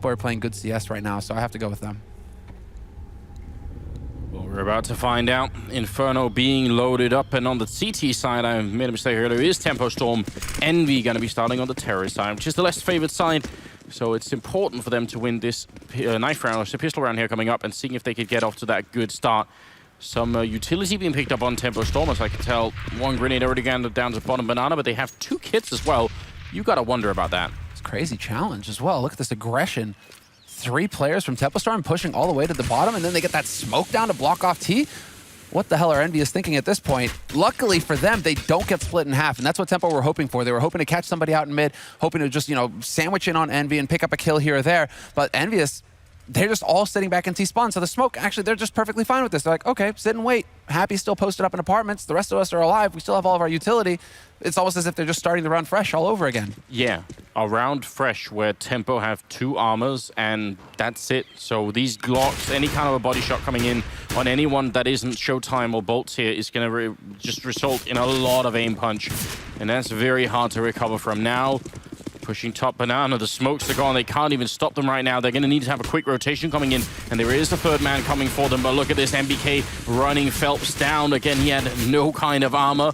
Tempo are playing good CS right now, so I have to go with them. Well, we're about to find out. Inferno being loaded up, and on the CT side, I made a mistake earlier, is Tempo Storm. Envy going to be starting on the Terror side, which is the less favored side. So it's important for them to win this knife round, or pistol round here coming up, and seeing if they could get off to that good start. Some utility being picked up on Tempo Storm, as I can tell. One grenade already down to bottom banana, but they have 2 kits as well. You got to wonder about that. It's a crazy challenge as well. Look at this aggression. 3 players from Tempo Storm pushing all the way to the bottom, and then they get that smoke down to block off T. What the hell are EnVyUs thinking at this point? Luckily for them, they don't get split in half, and that's what Tempo were hoping for. They were hoping to catch somebody out in mid, hoping to just, you know, sandwich in on Envy and pick up a kill here or there. But EnVyUs, they're just all sitting back in T-spawn. So the smoke, actually, they're just perfectly fine with this. They're like, okay, sit and wait. Happy still posted up in apartments. The rest of us are alive. We still have all of our utility. It's almost as if they're just starting the round fresh all over again. Yeah, a round fresh where Tempo have 2 armors, and that's it. So these Glocks, any kind of a body shot coming in on anyone that isn't Showtime or Bolts here is going to just result in a lot of aim punch. And that's very hard to recover from. Now, pushing top banana, the smokes are gone. They can't even stop them right now. They're going to need to have a quick rotation coming in, and there is a 3rd man coming for them. But look at this, MBK running Phelps down. Again, he had no kind of armor.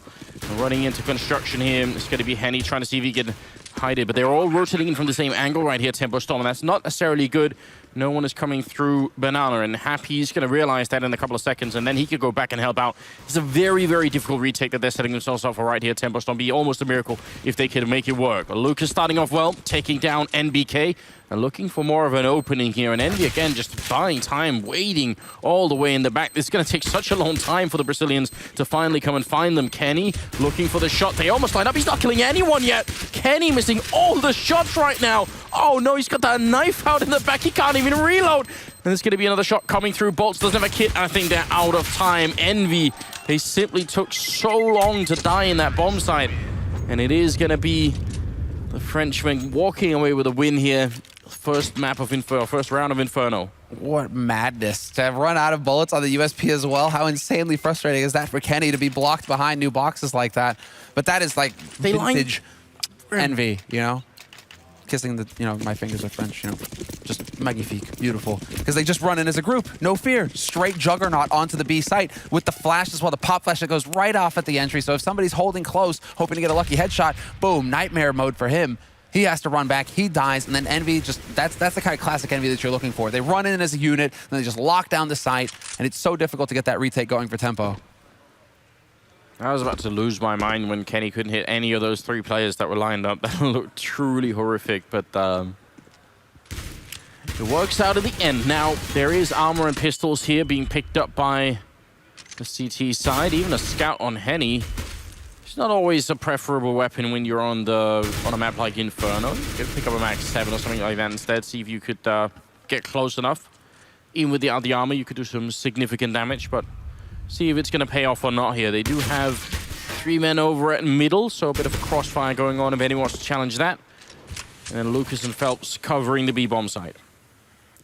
Running into construction here. It's going to be Henny trying to see if he can hide it. But they're all rotating in from the same angle right here, Tempo Storm, and that's not necessarily good. No one is coming through banana, and Happy's going to realize that in a couple of seconds, and then he could go back and help out. It's a very, very difficult retake that they're setting themselves up for right here. Tempo Storm be almost a miracle if they could make it work. Lucas starting off well, taking down NBK, and looking for more of an opening here. And Envy, again, just buying time, waiting all the way in the back. It's going to take such a long time for the Brazilians to finally come and find them. Kenny looking for the shot. They almost line up. He's not killing anyone yet. Kenny missing all the shots right now. Oh, no, he's got that knife out in the back. He can't even reload. And there's going to be another shot coming through. Bolts doesn't have a kit. I think they're out of time. Envy, they simply took so long to die in that bomb site. And it is going to be the Frenchman walking away with a win here. First map of Inferno, first round of Inferno. What madness. To have run out of bullets on the USP as well. How insanely frustrating is that for Kenny to be blocked behind new boxes like that? But that is like vintage Envy, you know? Kissing the, you know, my fingers are French, you know? Just magnifique, beautiful. Because they just run in as a group, no fear. Straight juggernaut onto the B site with the flash as well, the pop flash that goes right off at the entry. So if somebody's holding close, hoping to get a lucky headshot, boom, nightmare mode for him. He has to run back, he dies, and then Envy just, that's the kind of classic Envy that you're looking for. They run in as a unit, and they just lock down the site, and it's so difficult to get that retake going for Tempo. I was about to lose my mind when Kenny couldn't hit any of those 3 players that were lined up. That looked truly horrific, but it works out at the end. Now, there is armor and pistols here being picked up by the CT side, even a scout on Henny. It's not always a preferable weapon when you're on a map like Inferno. You could pick up a Max 7 or something like that instead, see if you could get close enough. Even with the armor, you could do some significant damage, but see if it's going to pay off or not here. They do have 3 men over at middle, so a bit of a crossfire going on if anyone wants to challenge that. And then Lucas and Phelps covering the B-bomb side.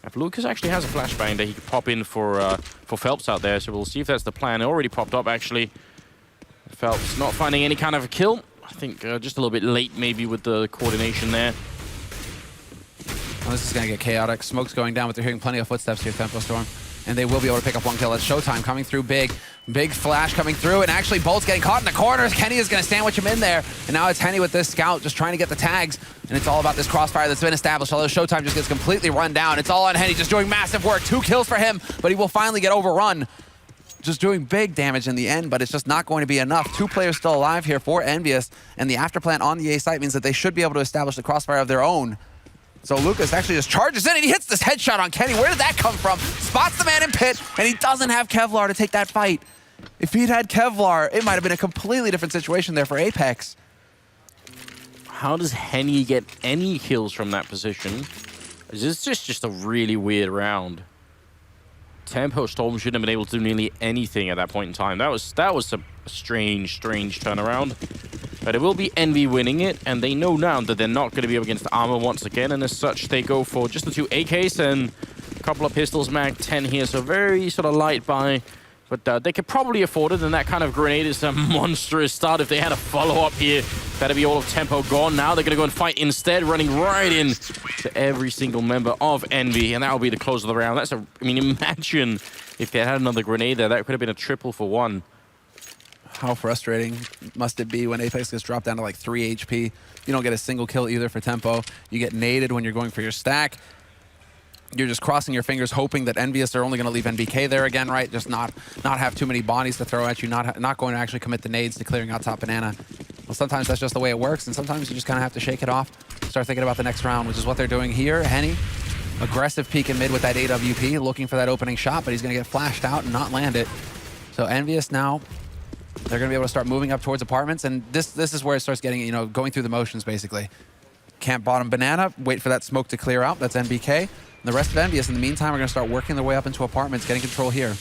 If Lucas actually has a flashbang that he could pop in for Phelps out there, so we'll see if that's the plan. It already popped up, actually. Phelps not finding any kind of a kill. I think just a little bit late maybe with the coordination there. Well, this is going to get chaotic. Smoke's going down, but they're hearing plenty of footsteps here, Tempo Storm. And they will be able to pick up 1 kill. It's Showtime coming through big. Big flash coming through, and actually Bolt's getting caught in the corners. Kenny is going to sandwich him in there. And now it's Henny with this scout just trying to get the tags. And it's all about this crossfire that's been established, although Showtime just gets completely run down. It's all on Henny, just doing massive work. 2 kills for him, but he will finally get overrun. Just doing big damage in the end, but it's just not going to be enough. 2 players still alive here for EnVyUs, and the afterplant on the A site means that they should be able to establish the crossfire of their own. So Lucas actually just charges in, and he hits this headshot on Kenny. Where did that come from? Spots the man in pit, and he doesn't have Kevlar to take that fight. If he'd had Kevlar, it might have been a completely different situation there for Apex. How does Henny get any kills from that position? It's just a really weird round. Tempo Storm shouldn't have been able to do nearly anything at that point in time. That was a strange turnaround. But it will be Envy winning it, and they know now that they're not going to be up against armor once again, and as such, they go for just the 2 AKs and a couple of pistols, mag 10 here, so very sort of light buy. But they could probably afford it, and that kind of grenade is a monstrous start if they had a follow-up here Better be all of Tempo gone now. They're going to go and fight instead, running right in to every single member of Envy, and that will be the close of the round. I mean, imagine if they had another grenade there. That could have been a triple for one. How frustrating must it be when Apex gets dropped down to like 3 HP? You don't get a single kill either for Tempo. You get naded when you're going for your stack. You're just crossing your fingers, hoping that EnVyUs are only going to leave NBK there again, right? Just not have too many bodies to throw at you, not going to actually commit the nades to clearing out top banana. Well, sometimes that's just the way it works, and sometimes you just kind of have to shake it off, start thinking about the next round, which is what they're doing here. Henny, aggressive peek in mid with that AWP, looking for that opening shot, but he's going to get flashed out and not land it. So EnVyUs now, they're going to be able to start moving up towards apartments, and this is where it starts getting, you know, going through the motions, basically. Camp bottom banana, wait for that smoke to clear out. That's NBK. And the rest of EnVyUs, in the meantime, are going to start working their way up into apartments, getting control here.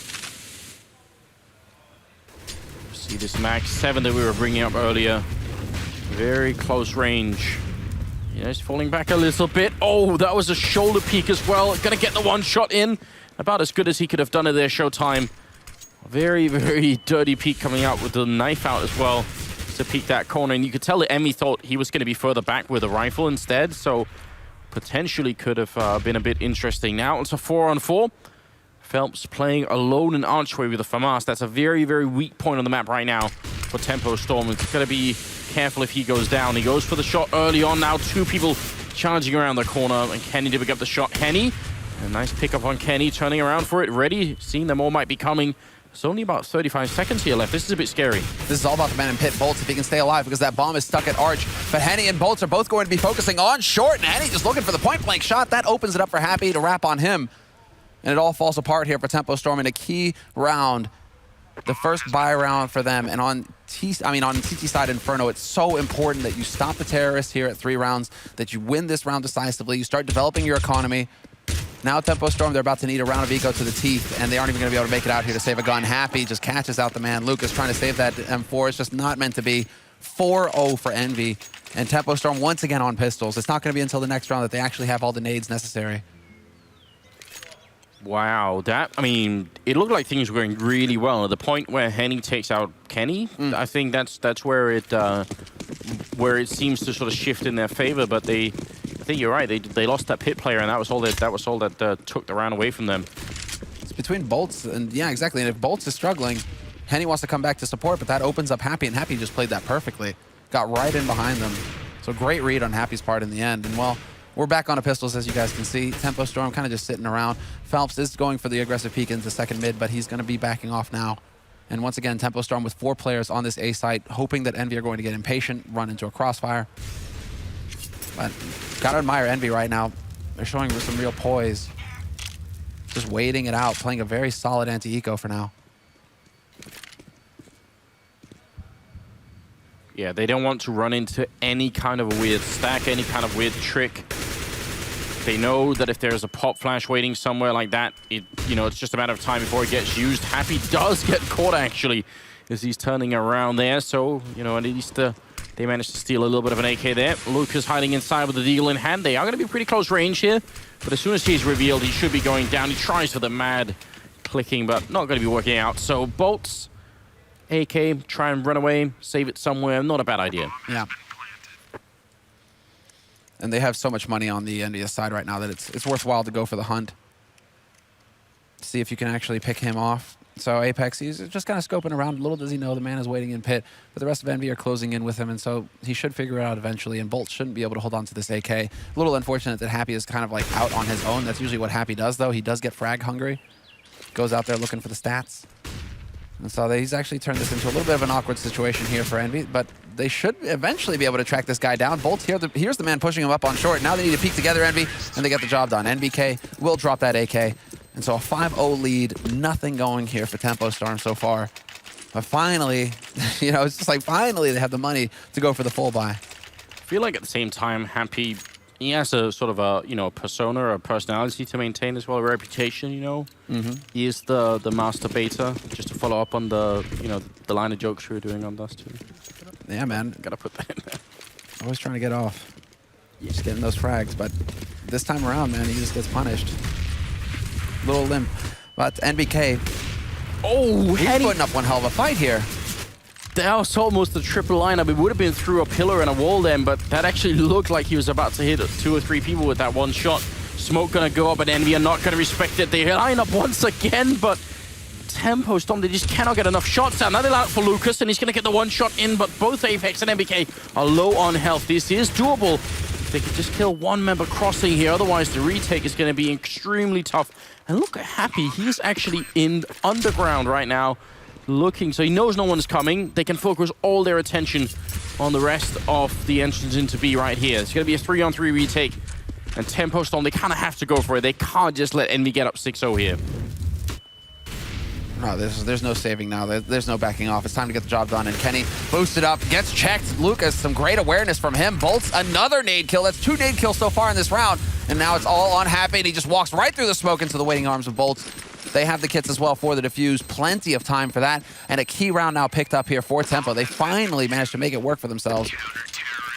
See this Max 7 that we were bringing up earlier. Very close range. Yeah, he's falling back a little bit. Oh, that was a shoulder peek as well. Going to get the one shot in. About as good as he could have done it there, Showtime. Very, very dirty peek coming out with the knife out as well to peek that corner. And you could tell that Emmy thought he was going to be further back with a rifle instead. So potentially could have been a bit interesting. Now it's a 4-on-4. Phelps playing alone in Archway with the FAMAS. That's a very, very weak point on the map right now for Tempo Storm. It's got to be careful if he goes down. He goes for the shot early on. Now two people challenging around the corner, and Kenny to pick up the shot. Henny, a nice pickup on Kenny, turning around for it, ready, seeing them all might be coming. There's only about 35 seconds here left. This is a bit scary. This is all about the man in pit, Bolts, if he can stay alive, because that bomb is stuck at Arch. But Henny and Bolts are both going to be focusing on short, and Henny just looking for the point-blank shot. That opens it up for Happy to wrap on him. And it all falls apart here for Tempo Storm in a key round. The first buy round for them. And on CT side Inferno, it's so important that you stop the terrorists here at 3 rounds, that you win this round decisively, you start developing your economy. Now Tempo Storm, they're about to need a round of eco to the teeth, and they aren't even going to be able to make it out here to save a gun. Happy just catches out the man. Lucas trying to save that M4. It's just not meant to be. 4-0 for Envy. And Tempo Storm once again on pistols. It's not going to be until the next round that they actually have all the nades necessary. Wow, I mean, it looked like things were going really well. At the point where Henny takes out Kenny, I think that's where it seems to sort of shift in their favor. But I think you're right. They lost that pit player, and that was all that took the round away from them. It's between Bolts and yeah, exactly. And if Bolts is struggling, Henny wants to come back to support, but that opens up Happy, and Happy just played that perfectly. Got right in behind them. So great read on Happy's part in the end. And well, we're back on a pistols, as you guys can see. Tempo Storm kind of just sitting around. Phelps is going for the aggressive peek into second mid, but he's going to be backing off now. And once again, Tempo Storm with 4 players on this A site, hoping that Envy are going to get impatient, run into a crossfire. But gotta admire Envy right now. They're showing some real poise. Just waiting it out, playing a very solid anti-eco for now. Yeah, they don't want to run into any kind of a weird stack, any kind of weird trick. They know that if there's a pop flash waiting somewhere like that, it's just a matter of time before it gets used. Happy does get caught, actually, as he's turning around there. So, at least they managed to steal a little bit of an AK there. Lucas hiding inside with the deagle in hand. They are going to be pretty close range here. But as soon as he's revealed, he should be going down. He tries for the mad clicking, but not going to be working out. So, Bolts, AK, try and run away, save it somewhere. Not a bad idea. Yeah. And they have so much money on the EnVyUs side right now that it's worthwhile to go for the hunt. See if you can actually pick him off. So Apex, he's just kind of scoping around. Little does he know the man is waiting in pit, but the rest of Envy are closing in with him, and so he should figure it out eventually, and Bolt shouldn't be able to hold on to this AK. A little unfortunate that Happy is kind of like out on his own. That's usually what Happy does, though. He does get frag hungry. Goes out there looking for the stats. And so he's actually turned this into a little bit of an awkward situation here for Envy, but they should eventually be able to track this guy down. Bolt here, here's the man pushing him up on short. Now they need to peek together, Envy, and they get the job done. NBK will drop that AK. And so a 5-0 lead, nothing going here for Tempo Storm so far. But finally, it's just like finally they have the money to go for the full buy. I feel like at the same time, Happy, he has a sort of a, persona or a personality to maintain as well, a reputation, He is the master beta, just to follow up on the, the line of jokes we were doing on Dust too. Yeah, man. Gotta put that in there. Always trying to get off. Just getting those frags, but this time around, man, he just gets punished. Little limp. But NBK, oh, he's putting up one hell of a fight here. That was almost a triple lineup. It would have been through a pillar and a wall then, but that actually looked like he was about to hit 2 or 3 people with that one shot. Smoke gonna go up, and Envy are not gonna respect it. They line up once again, but Tempo Storm, they just cannot get enough shots down. Now they line up for Lucas, and he's gonna get the one shot in, but both Apex and MBK are low on health. This is doable. They could just kill one member crossing here, otherwise the retake is gonna be extremely tough. And look at Happy, he's actually in underground right now, looking, so he knows no one's coming. They can focus all their attention on the rest of the entrance into B right here. It's gonna be a 3-on-3 retake. And Tempo Storm, they kind of have to go for it. They can't just let Envy get up 6-0 here. No, there's no saving now. There's no backing off. It's time to get the job done. And Kenny boosted up, gets checked. Lucas, some great awareness from him. Bolts another nade kill. That's 2 nade kills so far in this round. And now it's all on Happy, and he just walks right through the smoke into the waiting arms of Bolts. They have the kits as well for the defuse. Plenty of time for that. And a key round now picked up here for Tempo. They finally managed to make it work for themselves.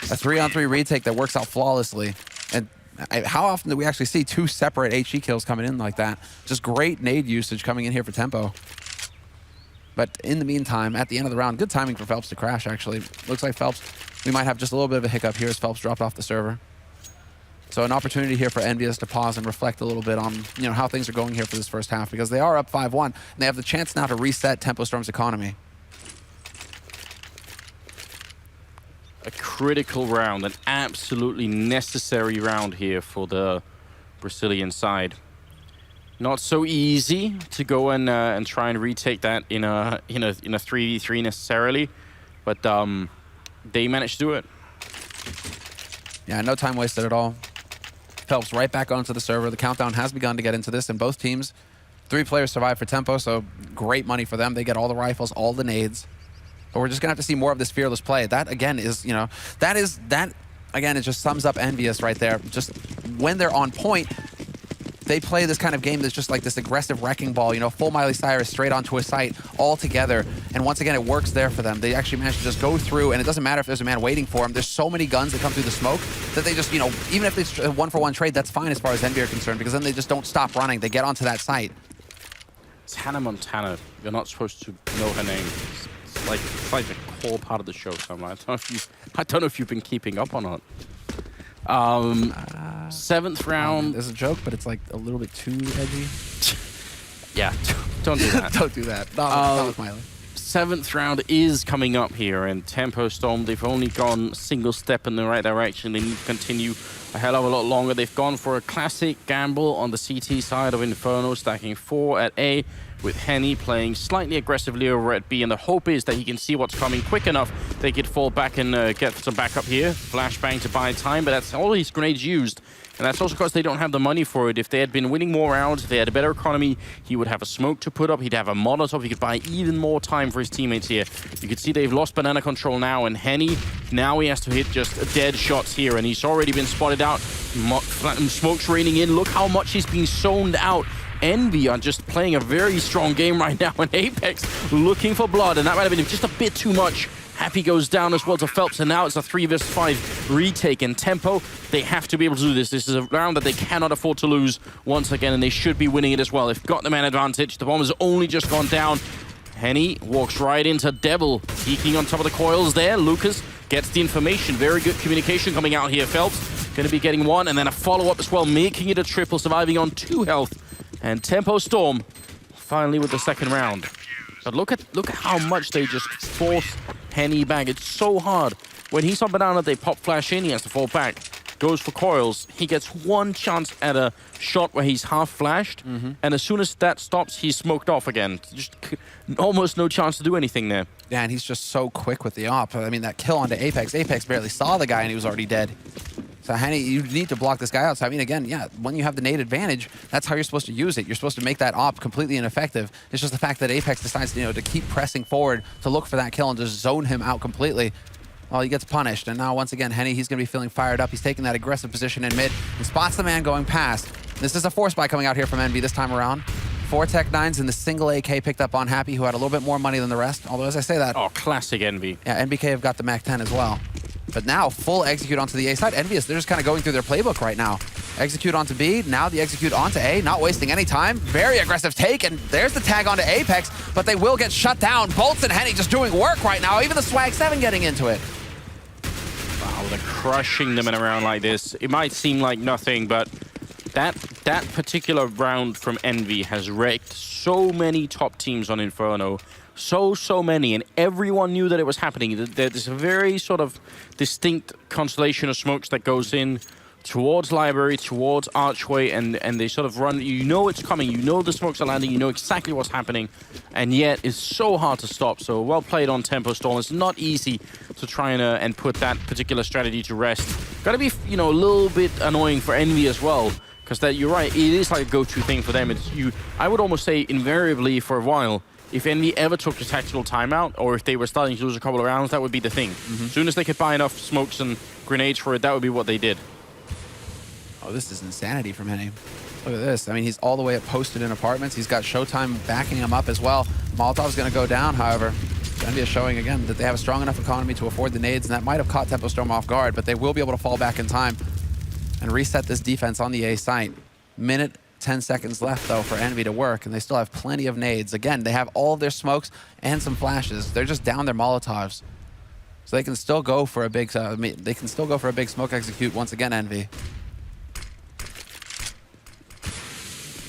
A 3-on-3 retake that works out flawlessly. And how often do we actually see 2 separate HE kills coming in like that? Just great nade usage coming in here for Tempo. But in the meantime, at the end of the round, good timing for Phelps to crash, actually. Looks like Phelps, we might have just a little bit of a hiccup here as Phelps dropped off the server. So an opportunity here for EnVyUs to pause and reflect a little bit on, you know, how things are going here for this first half, because they are up 5-1, and they have the chance now to reset Tempo Storm's economy. A critical round, an absolutely necessary round here for the Brazilian side. Not so easy to go and try and retake that in a 3v3 necessarily, but they managed to do it. Yeah, no time wasted at all. Phelps right back onto the server. The countdown has begun to get into this, and both teams, 3 players survive for Tempo, so great money for them. They get all the rifles, all the nades. But we're just gonna have to see more of this fearless play. That again is, you know, that again, it just sums up EnVyUs right there. Just when they're on point, they play this kind of game that's just like this aggressive wrecking ball, you know, full Miley Cyrus straight onto a site all together. And once again, it works there for them. They actually manage to just go through, and it doesn't matter if there's a man waiting for them. There's so many guns that come through the smoke that they just, you know, even if it's a 1-for-1 trade, that's fine as far as EnVyUs are concerned, because then they just don't stop running. They get onto that site. It's Hannah Montana. You're not supposed to know her name. It's like a core part of the show somewhere. I don't know if you've been keeping up or not. 7th round. There's a joke, but it's like a little bit too edgy. Yeah, don't do that. Don't do that. Not with Miley. 7th round is coming up here, and Tempo Storm, they've only gone a single step in the right direction. They need to continue a hell of a lot longer. They've gone for a classic gamble on the CT side of Inferno, stacking 4 at A, with Henny playing slightly aggressively over at B, and the hope is that he can see what's coming quick enough. They could fall back and get some backup here. Flashbang to buy time, but that's all his grenades used. And that's also because they don't have the money for it. If they had been winning more rounds, if they had a better economy, he would have a smoke to put up, he'd have a Molotov, he could buy even more time for his teammates here. You can see they've lost banana control now, and Henny, now he has to hit just dead shots here, and he's already been spotted out. Smoke's raining in. Look how much he's being zoned out. Envy are just playing a very strong game right now, and Apex looking for blood, and that might have been just a bit too much. Happy goes down as well to Phelps, and now it's a 3v5 retake. And Tempo, they have to be able to do this. This is a round that they cannot afford to lose once again, and they should be winning it as well. They've got the man advantage. The bomb has only just gone down. Henny walks right into Devil, peeking on top of the coils there. Lucas gets the information. Very good communication coming out here. Phelps going to be getting 1, and then a follow-up as well, making it a triple, surviving on 2 health. And Tempo Storm finally with the 2nd round. But look at how much they just force Henny back. It's so hard. When he's on banana, they pop flash in, he has to fall back. Goes for coils. He gets 1 chance at a shot where he's half flashed, and as soon as that stops, he's smoked off again. Just almost no chance to do anything there. Yeah, and he's just so quick with the op. I mean, that kill onto Apex. Apex barely saw the guy, and he was already dead. So, Henny, you need to block this guy out. So, I mean, again, yeah, when you have the nade advantage, that's how you're supposed to use it. You're supposed to make that op completely ineffective. It's just the fact that Apex decides, you know, to keep pressing forward to look for that kill and just zone him out completely. Well, he gets punished. And now, once again, Henny, he's going to be feeling fired up. He's taking that aggressive position in mid and spots the man going past. This is a force buy coming out here from Envy this time around. 4 Tech 9s and the single AK picked up on Happy, who had a little bit more money than the rest. Although, as I say that... Oh, classic Envy. Yeah, NBK have got the Mac 10 as well. But now, full execute onto the A side. EnVyUs, they're just kind of going through their playbook right now. Execute onto B, now the execute onto A, not wasting any time. Very aggressive take, and there's the tag onto Apex, but they will get shut down. Bolts and Henny just doing work right now, even the Swag 7 getting into it. Wow, they're crushing them in a round like this. It might seem like nothing, but that particular round from Envy has wrecked so many top teams on Inferno. So many, and everyone knew that it was happening. There's a very sort of distinct constellation of smokes that goes in towards Library, towards Archway, and they sort of run. You know it's coming, you know the smokes are landing, you know exactly what's happening, and yet it's so hard to stop. So well played on Tempo Storm. It's not easy to try and put that particular strategy to rest. Gotta be, you know, a little bit annoying for Envy as well, because that you're right, it is like a go-to thing for them. It's I would almost say invariably for a while, if Envy ever took a tactical timeout, or if they were starting to lose a couple of rounds, that would be the thing. As soon as they could buy enough smokes and grenades for it, that would be what they did. Oh, this is insanity from Henny. Look at this. I mean, he's all the way up posted in apartments. He's got Showtime backing him up as well. Molotov's going to go down, however. Envy is showing again that they have a strong enough economy to afford the nades, and that might have caught Tempo Storm off guard, but they will be able to fall back in time and reset this defense on the A site. Minute 10 seconds left, though, for Envy to work, and they still have plenty of nades. Again, they have all of their smokes and some flashes. They're just down their Molotovs. So they can still go for a big they can still go for a big smoke execute once again, Envy.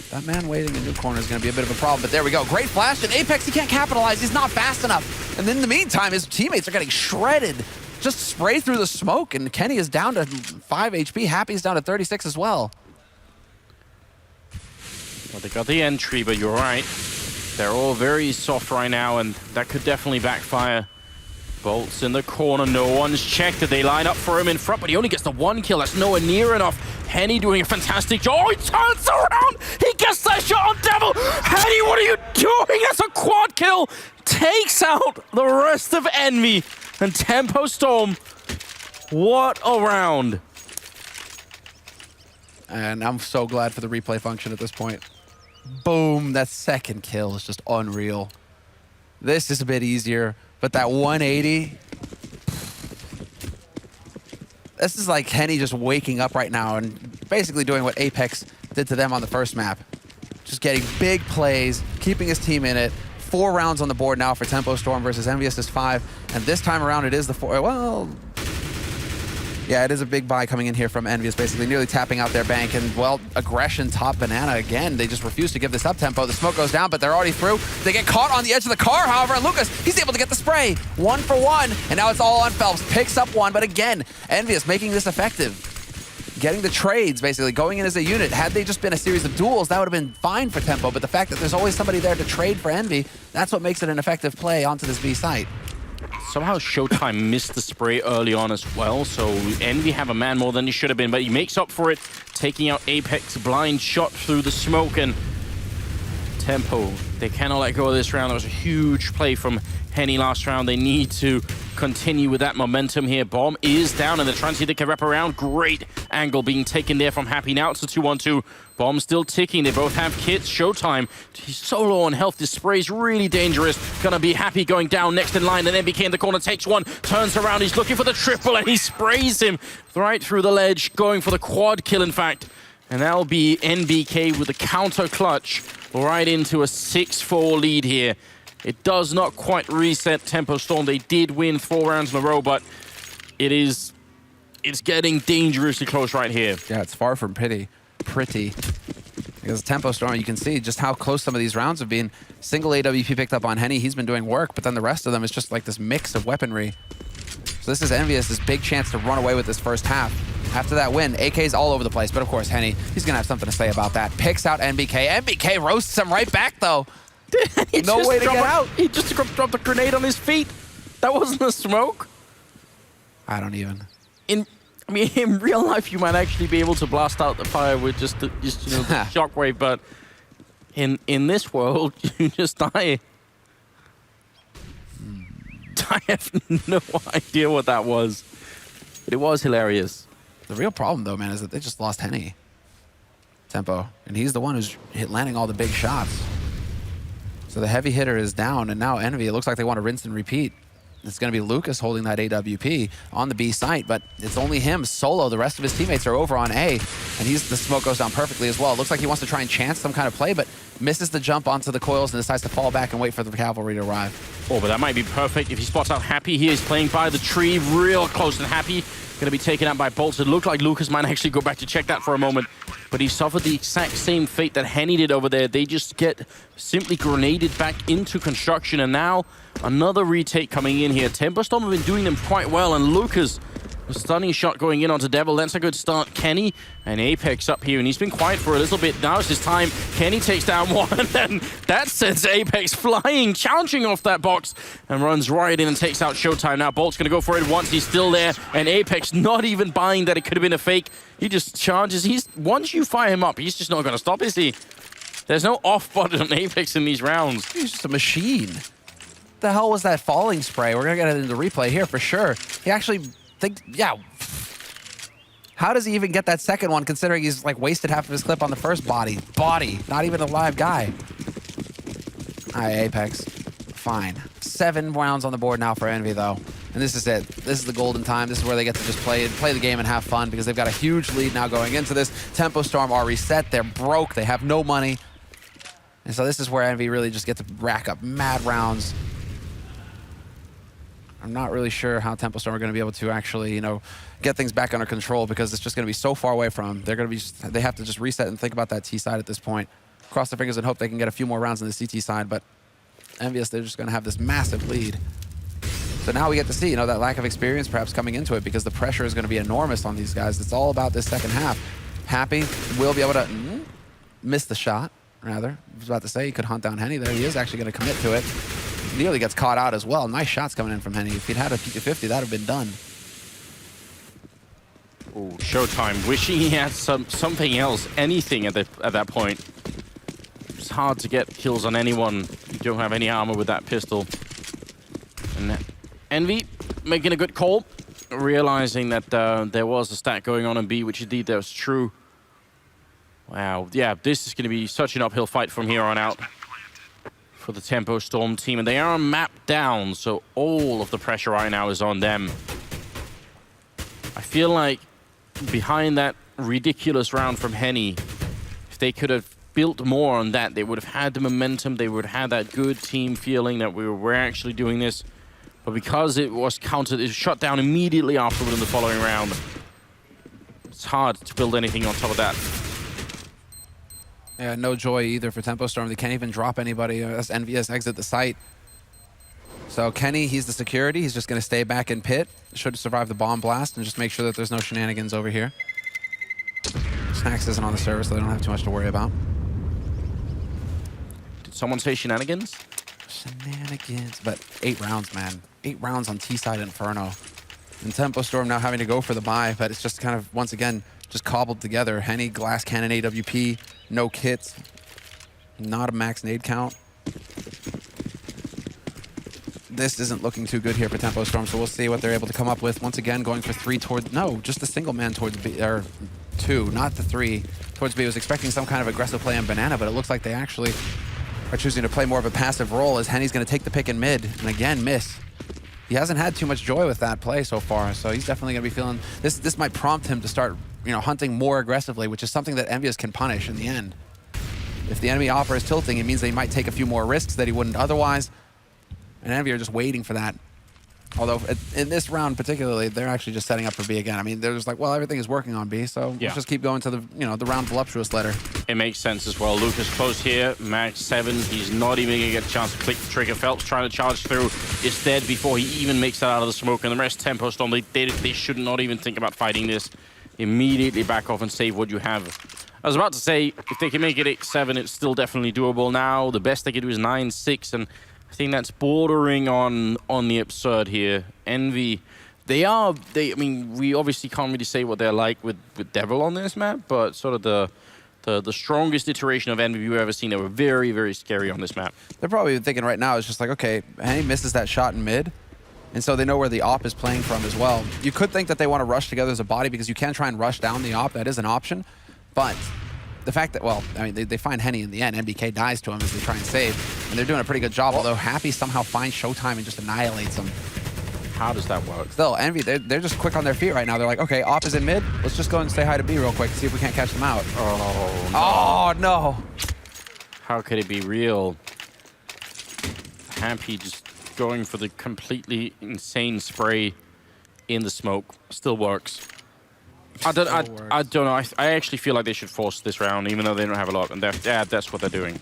That man waiting in new corner is going to be a bit of a problem, but there we go. Great flash, and Apex, he can't capitalize. He's not fast enough. And in the meantime, his teammates are getting shredded. Just spray through the smoke, and Kenny is down to 5 HP. Happy's down to 36 as well. Well, they got the entry, but you're right. They're all very soft right now, and that could definitely backfire. Bolts in the corner, no one's checked it. They line up for him in front, but he only gets the one kill. That's nowhere near enough. Henny doing a fantastic job. Oh, he turns around. He gets that shot on Devil. Henny, what are you doing? That's a quad kill. Takes out the rest of Envy. And Tempo Storm, what a round. And I'm so glad for the replay function at this point. Boom, that second kill is just unreal. This is a bit easier, but that 180, this is like Henny just waking up right now and basically doing what Apex did to them on the first map. Just getting big plays, keeping his team in it. 4 rounds on the board now for Tempo Storm versus EnVyUs 5, and this time around it is the 4, well, yeah, it is a big buy coming in here from EnVyUs, basically nearly tapping out their bank, and well, aggression top banana again. They just refuse to give this up tempo. The smoke goes down, but they're already through. They get caught on the edge of the car, however, and Lucas, he's able to get the spray. 1 for 1, and now it's all on Phelps. Picks up 1, but again, EnVyUs making this effective. Getting the trades, basically, going in as a unit. Had they just been a series of duels, that would have been fine for Tempo, but the fact that there's always somebody there to trade for Envy, that's what makes it an effective play onto this B site. Somehow Showtime missed the spray early on as well, so Envy have a man more than he should have been, but he makes up for it, taking out Apex, blind shot through the smoke, and Tempo, they cannot let go of this round. That was a huge play from Henny last round. They need to continue with that momentum here. Bomb is down, and the Transiter can wrap around. Great angle being taken there from Happy. Now it's a 2-on-2. Bomb still ticking. They both have kits. Showtime, he's so low on health. This spray's really dangerous. Gonna be Happy going down next in line, and MBK in the corner takes one, turns around. He's looking for the triple, and he sprays him right through the ledge, going for the quad kill, in fact. And that'll be NBK with a counter clutch right into a 6-4 lead here. It does not quite reset Tempo Storm. They did win 4 rounds in a row, but it's getting dangerously close right here. Yeah, it's far from pretty. Because Tempo Storm, you can see just how close some of these rounds have been. Single AWP picked up on Henny. He's been doing work, but then the rest of them is just like this mix of weaponry. So this is EnVyUs, this big chance to run away with this first half. After that win, AK's all over the place, but of course, Henny, he's going to have something to say about that. Picks out NBK. NBK roasts him right back, though. No way to get out. He just dropped a grenade on his feet. That wasn't a smoke. I don't even. In real life, you might actually be able to blast out the fire with just the shockwave, but in this world, you just die. I have no idea what that was, but it was hilarious. The real problem, though, man, is that they just lost Henny. Tempo, and he's the one who's landing all the big shots. So the heavy hitter is down, and now Envy, it looks like they want to rinse and repeat. it's going to be Lucas holding that AWP on the B site, but it's only him solo. The rest of his teammates are over on A, and the smoke goes down perfectly as well. It looks like he wants to try and chance some kind of play, but misses the jump onto the coils and decides to fall back and wait for the cavalry to arrive. Oh, but that might be perfect if he spots out Happy here. He's playing by the tree, real close to Happy. Going to be taken out by Bolts. It looked like Lucas might actually go back to check that for a moment, but he suffered the exact same fate that Henny did over there. They just get simply grenaded back into construction, and now another retake coming in here. Temperstorm have been doing them quite well, and Lucas, a stunning shot going in onto Devil. That's a good start. Kenny and Apex up here, and he's been quiet for a little bit. Now it's his time. Kenny takes down one, and that sends Apex flying, challenging off that box, and runs right in and takes out Showtime. Now Bolt's going to go for it once. He's still there, and Apex not even buying that it could have been a fake. He just charges. Once you fire him up, he's just not going to stop, is he? There's no off button on Apex in these rounds. He's just a machine. The hell was that falling spray? We're going to get it into replay here for sure. He actually... yeah. How does he even get that second one, considering he's like wasted half of his clip on the first body? Not even a live guy. All right, Apex. Fine. 7 rounds on the board now for Envy, though. And this is it. This is the golden time. This is where they get to just play the game and have fun, because they've got a huge lead now going into this. Tempo Storm are reset. They're broke. They have no money. And so this is where Envy really just get to rack up mad rounds. I'm not really sure how Tempo Storm are going to be able to actually, you know, get things back under control, because it's just going to be so far away from them. They're going to be they have to just reset and think about that T side at this point. Cross their fingers and hope they can get a few more rounds on the CT side, but EnVyUs, they're just going to have this massive lead. So now we get to see, you know, that lack of experience perhaps coming into it, because the pressure is going to be enormous on these guys. It's all about this second half. Happy will be able to miss the shot, rather. I was about to say he could hunt down Henny there. He is actually going to commit to it. Nearly gets caught out as well. Nice shots coming in from Henny. If he'd had a P250, that would have been done. Ooh, Showtime wishing he had something else, anything at that point. It's hard to get kills on anyone. You don't have any armor with that pistol. And Envy making a good call, realizing that there was a stack going on in B, which indeed that was true. Wow, yeah, this is going to be such an uphill fight from here on out for the Tempo Storm team, and they are mapped down, so all of the pressure right now is on them. I feel like behind that ridiculous round from Henny, if they could have built more on that, they would have had the momentum, they would have had that good team feeling that we're actually doing this. But because it was countered, it was shut down immediately afterward in the following round. It's hard to build anything on top of that. Yeah, no joy either for Tempo Storm. They can't even drop anybody as EnVyUs exit the site. So Kenny, he's the security. He's just going to stay back in pit. Should survive the bomb blast and just make sure that there's no shenanigans over here. Snacks isn't on the server, so they don't have too much to worry about. Did someone say shenanigans? Shenanigans. But 8 rounds, man. 8 rounds on T-side Inferno. And Tempo Storm now having to go for the buy, but it's just kind of, once again, just cobbled together. Henny, Glass Cannon, AWP, no kits, not a max nade count. This isn't looking too good here for Tempo Storm, so we'll see what they're able to come up with. Once again, going for 3 towards, no, just a single man towards B, or 2, not the 3 towards B. I was expecting some kind of aggressive play on Banana, but it looks like they actually are choosing to play more of a passive role, as Henny's going to take the pick in mid, and again, miss. He hasn't had too much joy with that play so far, so he's definitely going to be feeling, this might prompt him to start, you know, hunting more aggressively, which is something that EnVyUs can punish in the end. If the enemy offer is tilting, it means they might take a few more risks that he wouldn't otherwise, and EnVyUs are just waiting for that. Although in this round particularly, they're actually just setting up for B again. I mean, they're just like, well, everything is working on B, so let's just keep going to the, you know, the round voluptuous letter. It makes sense as well. Lucas close here, max 7. He's not even gonna get a chance to click the trigger. Phelps trying to charge through is dead before he even makes that out of the smoke. And the rest, Tempo Storm, they should not even think about fighting this. Immediately back off and save what you have. I was about to say, if they can make it 8-7, it's still definitely doable now. The best they can do is 9-6, and I think that's bordering on the absurd here. Envy, I mean, we obviously can't really say what they're like with Devil on this map, but sort of the strongest iteration of Envy we've ever seen. They were very, very scary on this map. They're probably thinking right now, it's just like, okay, Henny misses that shot in mid, and so they know where the op is playing from as well. You could think that they want to rush together as a body, because you can try and rush down the op. That is an option, but the fact that, well, I mean, they find Henny in the end. MBK dies to him as they try and save, and they're doing a pretty good job, although Happy somehow finds Showtime and just annihilates him. How does that work? Still, Envy, they're just quick on their feet right now. They're like, okay, Op is in mid. Let's just go and say hi to B real quick and see if we can't catch them out. Oh, no. Oh, no. How could it be real? Happy just going for the completely insane spray in the smoke. Still works. I don't know. I actually feel like they should force this round, even though they don't have a lot. And that's what they're doing.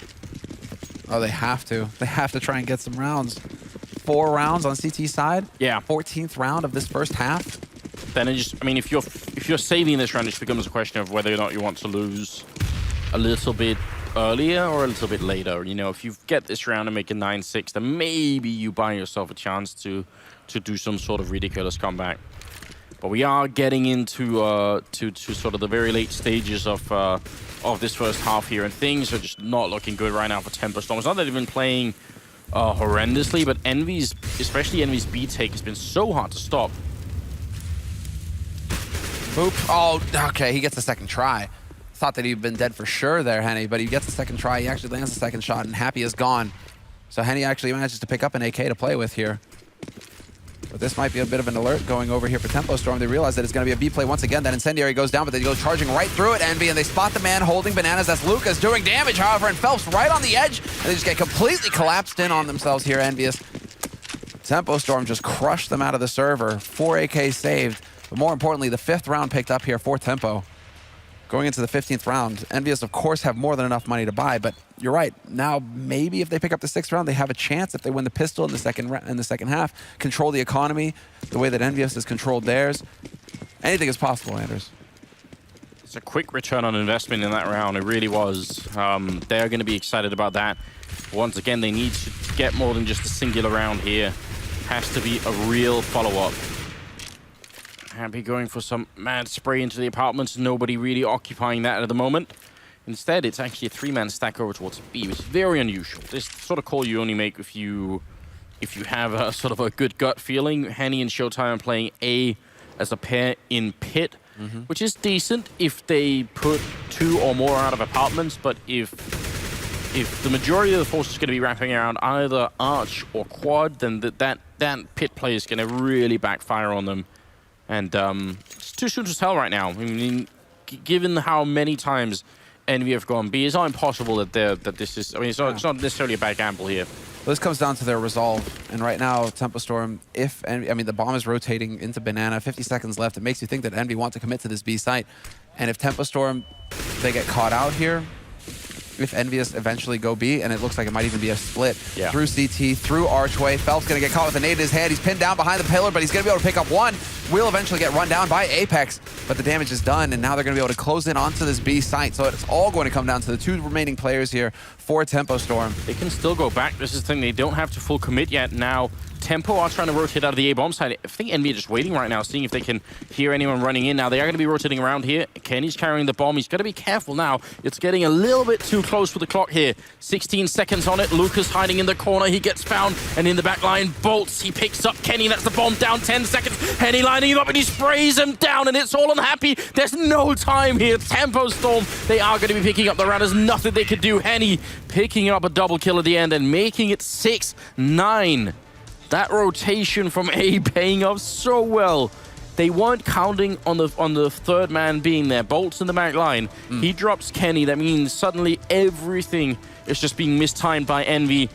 Oh, they have to. They have to try and get some rounds. 4 rounds on CT side. Yeah. 14th round of this first half. Then it just, I mean, if you're saving this round, it just becomes a question of whether or not you want to lose a little bit earlier or a little bit later. You know, if you get this round and make a 9-6, then maybe you buy yourself a chance to do some sort of ridiculous comeback. But we are getting into to sort of the very late stages of this first half here, and things are just not looking good right now for Tempo Storm. It's not that they've been playing horrendously, but especially Envy's B take has been so hard to stop. Boop. Oh, okay, he gets a second try. Thought that he'd been dead for sure there, Henny, but he gets the second try. He actually lands the second shot, and Happy is gone. So Henny actually manages to pick up an AK to play with here. But this might be a bit of an alert going over here for Tempo Storm. They realize that it's going to be a B play once again. That Incendiary goes down, but they go charging right through it, Envy, and they spot the man holding bananas. That's Lucas doing damage, however, and Phelps right on the edge, and they just get completely collapsed in on themselves here, EnVyUs. Tempo Storm just crushed them out of the server. 4 AK saved, but more importantly, the 5th round picked up here for Tempo. Going into the 15th round, EnVyUs, of course, have more than enough money to buy, but you're right. Now, maybe if they pick up the 6th round, they have a chance if they win the pistol in the second half, control the economy the way that EnVyUs has controlled theirs. Anything is possible, Anders. It's a quick return on investment in that round. It really was. They're going to be excited about that. Once again, they need to get more than just a singular round here. Has to be a real follow-up. Happy going for some mad spray into the apartments. Nobody really occupying that at the moment. Instead, it's actually a 3-man stack over towards B, which is very unusual. This sort of call you only make if you have a sort of a good gut feeling. Henny and Showtime are playing A as a pair in pit, which is decent if they put 2 or more out of apartments. But if the majority of the force is going to be wrapping around either arch or quad, then that pit play is going to really backfire on them. And it's too soon to tell right now. I mean, given how many times Envy have gone B, it's not impossible that this is. I mean, it's not necessarily a bad gamble here. Well, this comes down to their resolve. And right now, Tempo Storm, I mean, the bomb is rotating into Banana. 50 seconds left. It makes you think that Envy want to commit to this B site. And if Tempo Storm, they get caught out here, if EnVyUs eventually go B, and it looks like it might even be a split through CT, through Archway. Phelps going to get caught with a nade in his hand. He's pinned down behind the pillar, but he's going to be able to pick up one. Will eventually get run down by Apex, but the damage is done, and now they're going to be able to close in onto this B site. So it's all going to come down to the 2 remaining players here for Tempo Storm. They can still go back. This is the thing. They don't have to full commit yet. Now, Tempo are trying to rotate out of the A-bomb side. I think Envy are just waiting right now, seeing if they can hear anyone running in. Now, they are going to be rotating around here. Kenny's carrying the bomb. He's got to be careful now. It's getting a little bit too close for the clock here. 16 seconds on it. Lucas hiding in the corner. He gets found, and in the back line, bolts. He picks up Kenny. That's the bomb down. 10 seconds. Henny lining him up, and he sprays him down, and it's all unhappy. There's no time here. Tempo Storm, they are going to be picking up the round. There's nothing they could do. Henny picking up a double kill at the end and making it 6-9. That rotation from A paying off so well. They weren't counting on the 3rd man being there. Bolts in the back line. He drops Kenny. That means suddenly everything is just being mistimed by Envy.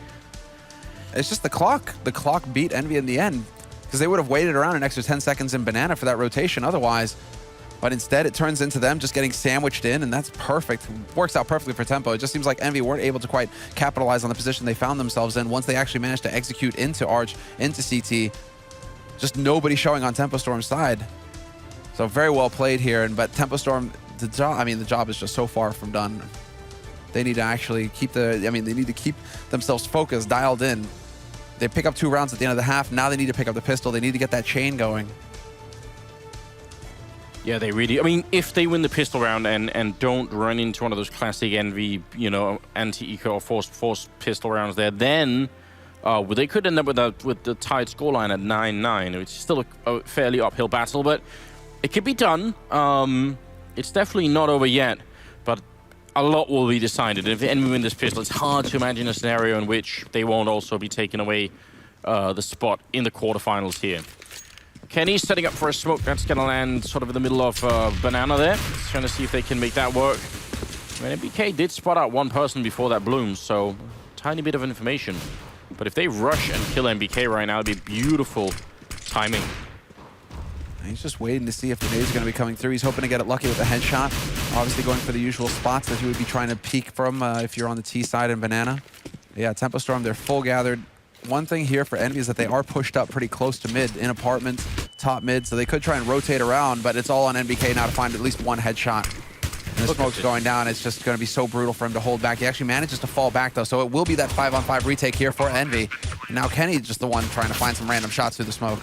It's just the clock. The clock beat Envy in the end, because they would have waited around an extra 10 seconds in Banana for that rotation otherwise. But instead, it turns into them just getting sandwiched in, and that's perfect. Works out perfectly for Tempo. It just seems like Envy weren't able to quite capitalize on the position they found themselves in once they actually managed to execute into Arch, into CT. Just nobody showing on Tempo Storm's side. So very well played here, but Tempo Storm, the job is just so far from done. They need to actually keep they need to keep themselves focused, dialed in. They pick up 2 rounds at the end of the half. Now they need to pick up the pistol. They need to get that chain going. Yeah, they really... I mean, if they win the pistol round and don't run into one of those classic Envy, you know, anti-eco or forced pistol rounds there, then they could end up with the tied scoreline at 9-9, which is still a fairly uphill battle, but it could be done. It's definitely not over yet, but a lot will be decided. If Envy win this pistol, it's hard to imagine a scenario in which they won't also be taking away the spot in the quarterfinals here. Kenny's setting up for a smoke that's going to land sort of in the middle of Banana there. Trying to see if they can make that work. I mean, NBK did spot out one person before that blooms, so tiny bit of information. But if they rush and kill NBK right now, it'd be beautiful timing. He's just waiting to see if the nades are going to be coming through. He's hoping to get it lucky with a headshot. Obviously going for the usual spots that you would be trying to peek from if you're on the T side in Banana. Yeah, Tempo Storm, they're full gathered. One thing here for Envy is that they are pushed up pretty close to mid, in apartments, top mid, so they could try and rotate around, but it's all on NBK now to find at least one headshot. And the smoke's going down. It's just going to be so brutal for him to hold back. He actually manages to fall back, though, so it will be that 5-on-5 retake here for Envy. And now Kenny's just the one trying to find some random shots through the smoke.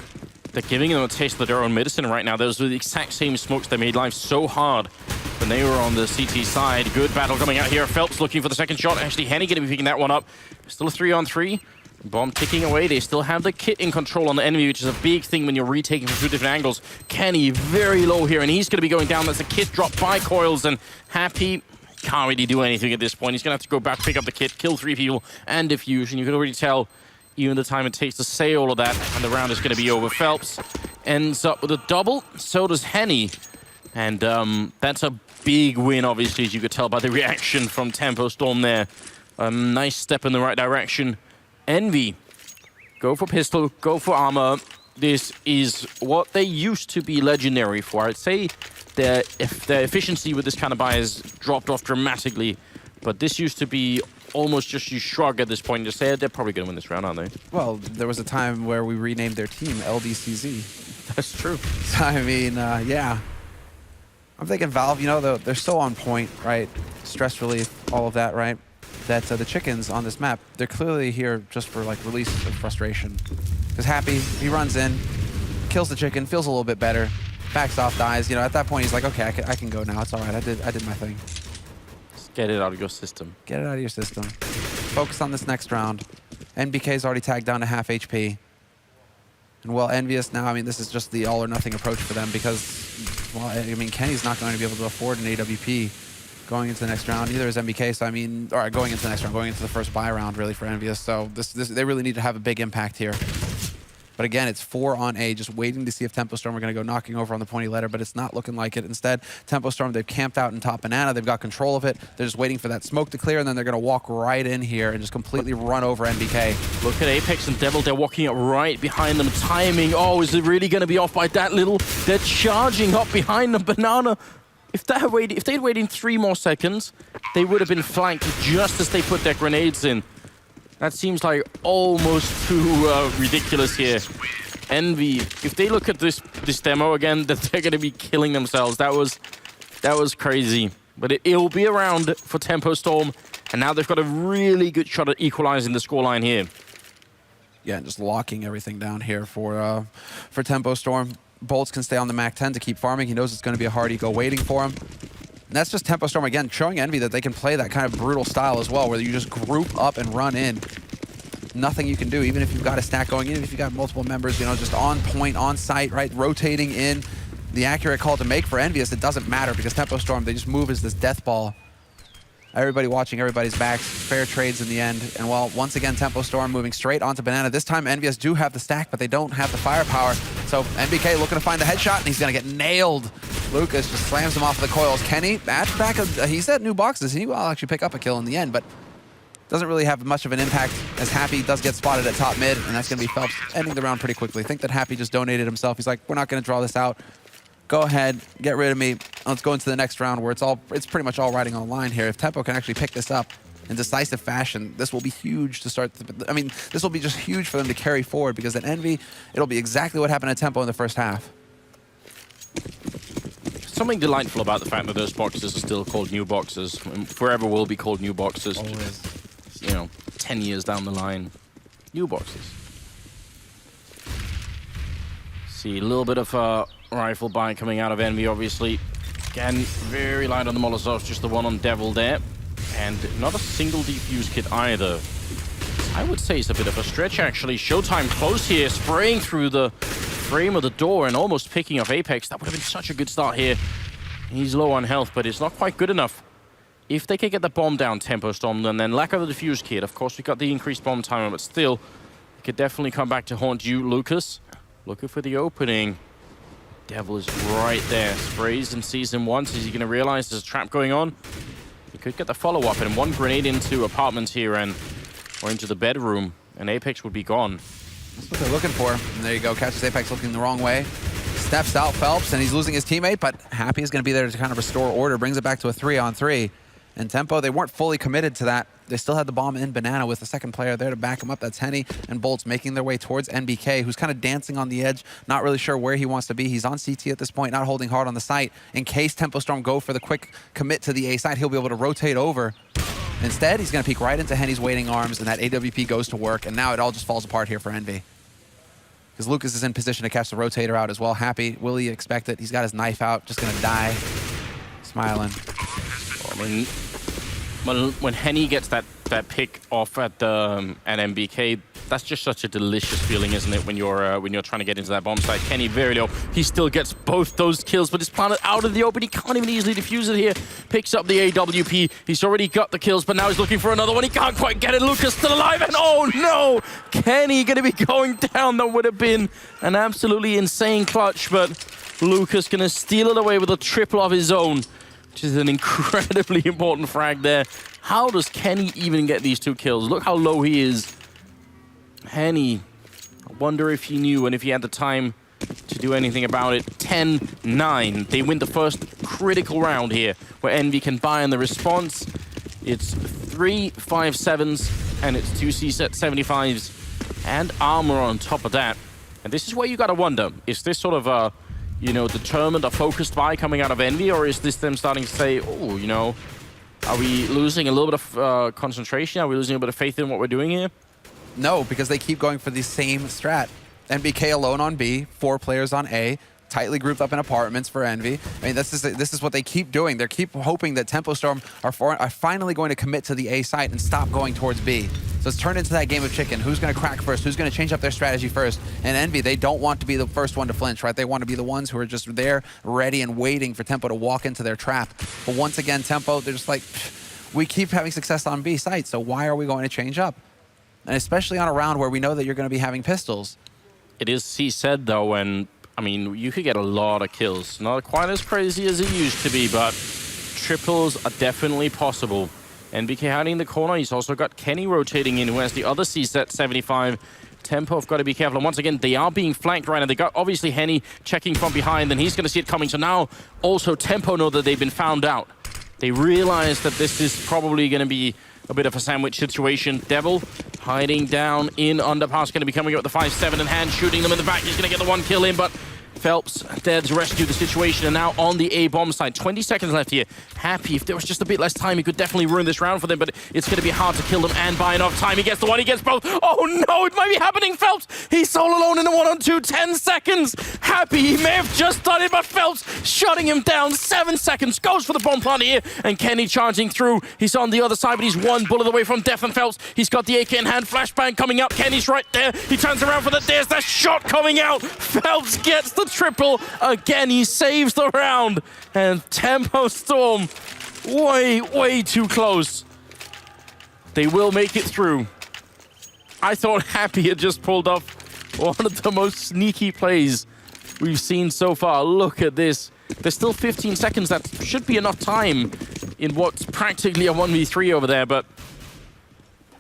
They're giving them a taste of their own medicine right now. Those were the exact same smokes that made life so hard when they were on the CT side. Good battle coming out here. Phelps looking for the second shot. Actually, Henny going to be picking that one up. Still a 3-on-3. Bomb ticking away. They still have the kit in control on the enemy, which is a big thing when you're retaking from 2 different angles. Kenny very low here, and he's going to be going down. That's a kit dropped by Coils, and Happy can't really do anything at this point. He's going to have to go back, pick up the kit, kill 3 people, and defuse. And you can already tell, even the time it takes to say all of that, and the round is going to be over. Phelps ends up with a double. So does Henny. And that's a big win, obviously, as you could tell by the reaction from Tempo Storm there. Nice step in the right direction. Envy, go for pistol, go for armor. This is what they used to be legendary for. I'd say their efficiency with this kind of buy has dropped off dramatically, but this used to be almost just you shrug at this point and just say they're probably going to win this round, aren't they? Well, there was a time where we renamed their team LDCZ. That's true. I mean, yeah. I'm thinking Valve, you know, they're so on point, right? Stress relief, all of that, right? That the chickens on this map, they're clearly here just for like release of frustration. Because Happy, he runs in, kills the chicken, feels a little bit better, backs off, dies. You know, at that point he's like, okay, I can go now. It's all right. I did my thing. Just get it out of your system. Get it out of your system. Focus on this next round. NBK's already tagged down to half HP. And well, EnVyUs now, I mean, this is just the all or nothing approach for them because, well, I mean, Kenny's not going to be able to afford an AWP going into the next round. Neither is NBK, so I mean, all right, going into the next round, going into the first buy round, really, for EnVyUs. So they really need to have a big impact here. But again, it's 4 on A, just waiting to see if Tempo Storm are going to go knocking over on the pointy letter, but it's not looking like it. Instead, Tempo Storm, they've camped out in top Banana. They've got control of it. They're just waiting for that smoke to clear, and then they're going to walk right in here and just completely run over NBK. Look at Apex and Devil. They're walking up right behind them. Timing. Oh, is it really going to be off by that little? They're charging up behind them. Banana. If they'd waited 3 more seconds, they would have been flanked just as they put their grenades in. That seems like almost too ridiculous here. Envy, if they look at this demo again, that they're going to be killing themselves. That was crazy. But it'll be around for Tempo Storm, and now they've got a really good shot at equalizing the scoreline here. Yeah, and just locking everything down here for Tempo Storm. Bolts can stay on the MAC-10 to keep farming. He knows it's going to be a hard eco waiting for him. And that's just Tempo Storm, again, showing Envy that they can play that kind of brutal style as well, where you just group up and run in. Nothing you can do, even if you've got a stack going in, if you've got multiple members, you know, just on point, on site, right, rotating in. The accurate call to make for EnVyUs, it doesn't matter because Tempo Storm, they just move as this death ball. Everybody watching, everybody's backs, fair trades in the end. And well, once again, Tempo Storm moving straight onto Banana. This time, EnVyUs do have the stack, but they don't have the firepower. So NBK looking to find the headshot, and he's going to get nailed. Lucas just slams him off the coils. Kenny, at back of, he's at new boxes. He will actually pick up a kill in the end, but doesn't really have much of an impact as Happy does get spotted at top mid, and that's going to be Phelps ending the round pretty quickly. I think that Happy just donated himself. He's like, we're not going to draw this out. Go ahead, get rid of me. Let's go into the next round where it's pretty much all riding on the line here. If Tempo can actually pick this up in decisive fashion, this will be huge to start. I mean, this will be just huge for them to carry forward because at Envy, it'll be exactly what happened at Tempo in the first half. Something delightful about the fact that those boxes are still called new boxes and forever will be called new boxes. Always. You know, 10 years down the line, new boxes. See a little bit of rifle buy coming out of Envy, obviously. Again, very light on the Molotovs, just the one on Devil there. And not a single defuse kit either. I would say it's a bit of a stretch, actually. Showtime close here, spraying through the frame of the door and almost picking up Apex. That would have been such a good start here. He's low on health, but it's not quite good enough. If they can get the bomb down, Tempo Storm, and then lack of the defuse kit. Of course, we got the increased bomb timer, but still, it could definitely come back to haunt you, Lucas. Looking for the opening. Devil is right there. Sprays and sees him once. Is he going to realize there's a trap going on? He could get the follow-up, and one grenade into apartments here or into the bedroom, and Apex would be gone. That's what they're looking for. And there you go. Catches Apex looking the wrong way. Steps out Phelps, and he's losing his teammate, but Happy is going to be there to kind of restore order. Brings it back to a 3-on-3. And Tempo, they weren't fully committed to that. They still had the bomb in Banana with the second player there to back him up. That's Henny and Bolts making their way towards NBK, who's kind of dancing on the edge, not really sure where he wants to be. He's on CT at this point, not holding hard on the site. In case Tempo Storm go for the quick commit to the A side, he'll be able to rotate over. Instead, he's going to peek right into Henny's waiting arms, and that AWP goes to work, and now it all just falls apart here for Envy. Because Lucas is in position to catch the rotator out as well. Happy, will he expect it? He's got his knife out, just going to die. Smiling. I mean, when Henny gets that pick off at MBK, that's just such a delicious feeling, isn't it? When you're trying to get into that bomb site. Kenny very low. He still gets both those kills, but it's planted out of the open. He can't even easily defuse it here. Picks up the AWP. He's already got the kills, but now he's looking for another one. He can't quite get it. Lucas still alive, and oh no! Kenny gonna be going down. That would have been an absolutely insane clutch, but Lucas gonna steal it away with a triple of his own, which is an incredibly important frag there. How does Kenny even get these 2 kills? Look how low he is. Henny, I wonder if he knew and if he had the time to do anything about it. 10-9. They win the first critical round here, where Envy can buy in the response. It's 3 5.7s, and it's 2 C-75s, and armor on top of that. And this is where you gotta wonder, is this sort of a, you know, determined or focused buy coming out of Envy, or is this them starting to say, oh, you know, are we losing a little bit of concentration? Are we losing a bit of faith in what we're doing here? No, because they keep going for the same strat. NBK alone on B, 4 players on A, tightly grouped up in apartments for Envy. I mean, this is what they keep doing. They keep hoping that Tempo Storm are finally going to commit to the A site and stop going towards B. So it's turned into that game of chicken. Who's going to crack first? Who's going to change up their strategy first? And Envy, they don't want to be the first one to flinch, right? They want to be the ones who are just there, ready and waiting for Tempo to walk into their trap. But once again, Tempo, they're just like, we keep having success on B site, so why are we going to change up? And especially on a round where we know that you're going to be having pistols. It is C said, though, and I mean, you could get a lot of kills. Not quite as crazy as it used to be, but triples are definitely possible. NBK hiding in the corner. He's also got Kenny rotating in, who has the other C-set 75. Tempo have got to be careful. And once again, they are being flanked right now. They got obviously Henny checking from behind, and he's going to see it coming. So now also Tempo know that they've been found out. They realize that this is probably going to be a bit of a sandwich situation. Devil hiding down in underpass, going to be coming up with the 5-7 in hand, shooting them in the back. He's going to get the 1 kill in, but Phelps there to rescue the situation, and now on the A bomb side. 20 seconds left here. Happy, if there was just a bit less time, he could definitely ruin this round for them, but it's going to be hard to kill them and buy enough time. He gets the 1, he gets both. Oh no, it might be happening. Phelps, he's all alone in the 1-on-2. 10 seconds. Happy, he may have just done it, but Phelps shutting him down. 7 seconds, goes for the bomb plant here, and Kenny charging through. He's on the other side, but he's 1 bullet away from death, and Phelps, he's got the AK in hand. Flashbang coming up. Kenny's right there. He turns around for the, there's that shot coming out. Phelps gets the triple. Again, he saves the round, and Tempo Storm way too close. They will make it through. I thought Happy had just pulled off one of the most sneaky plays we've seen so far. Look at this. There's still 15 seconds. That should be enough time in what's practically a 1v3 over there, but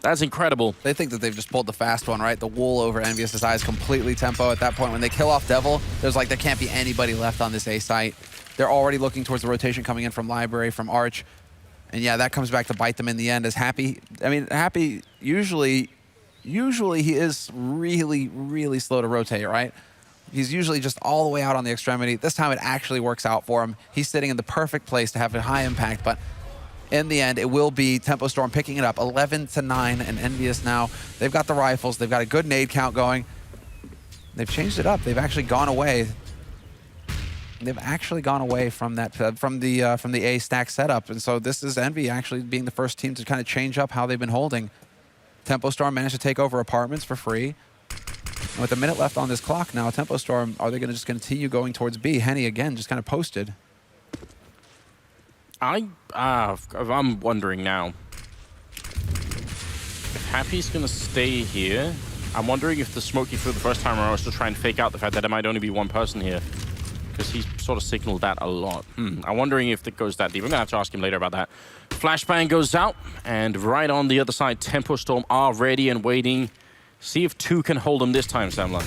that's incredible. They think that they've just pulled the fast one, right? The wool over EnVyUs' eyes completely. Tempo at that point. When they kill off Devil, there's like, there can't be anybody left on this A site. They're already looking towards the rotation coming in from Library, from Arch. And yeah, that comes back to bite them in the end as Happy. I mean, Happy, usually he is really slow to rotate, right? He's usually just all the way out on the extremity. This time it actually works out for him. He's sitting in the perfect place to have a high impact, but in the end, it will be Tempo Storm picking it up, 11-9, and EnVyUs now. They've got the rifles. They've got a good nade count going. They've changed it up. They've actually gone away. They've actually gone away from that from the A stack setup, and so this is Envy actually being the first team to kind of change up how they've been holding. Tempo Storm managed to take over apartments for free. And with a minute left on this clock now, Tempo Storm, are they going to just continue going towards B? Henny again just kind of posted. I'm wondering now. If Happy's gonna stay here, I'm wondering if the smoke he threw the first time around was to try and fake out the fact that there might only be one person here. Because he's sort of signaled that a lot. I'm wondering if it goes that deep. I'm going to have to ask him later about that. Flashbang goes out, and right on the other side, Tempo Storm are ready and waiting. See if 2 can hold him this time, Samla.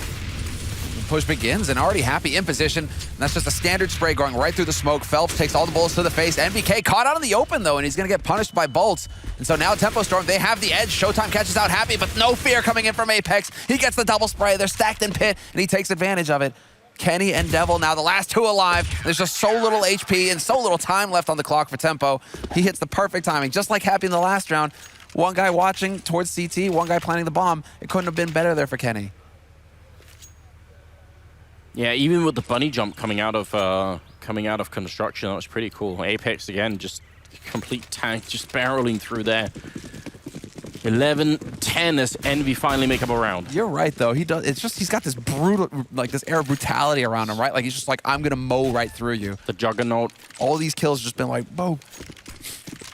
Push begins, and already Happy in position. And that's just a standard spray going right through the smoke. Phelps takes all the bullets to the face. NBK caught out in the open, though, and he's going to get punished by bolts. And so now Tempo Storm, they have the edge. Showtime catches out Happy, but no fear coming in from Apex. He gets the double spray. They're stacked in pit, and he takes advantage of it. Kenny and Devil now the last 2 alive. There's just so little HP and so little time left on the clock for Tempo. He hits the perfect timing, just like Happy in the last round. One guy watching towards CT, one guy planting the bomb. It couldn't have been better there for Kenny. Yeah, even with the bunny jump coming out of construction, that was pretty cool. Apex again, just complete tank, just barreling through there. 11-10 as Envy finally make up a round. You're right, though. He does. It's just he's got this brutal, like this air of brutality around him, right? Like he's just like, I'm gonna mow right through you. The Juggernaut. All these kills just been like, whoa.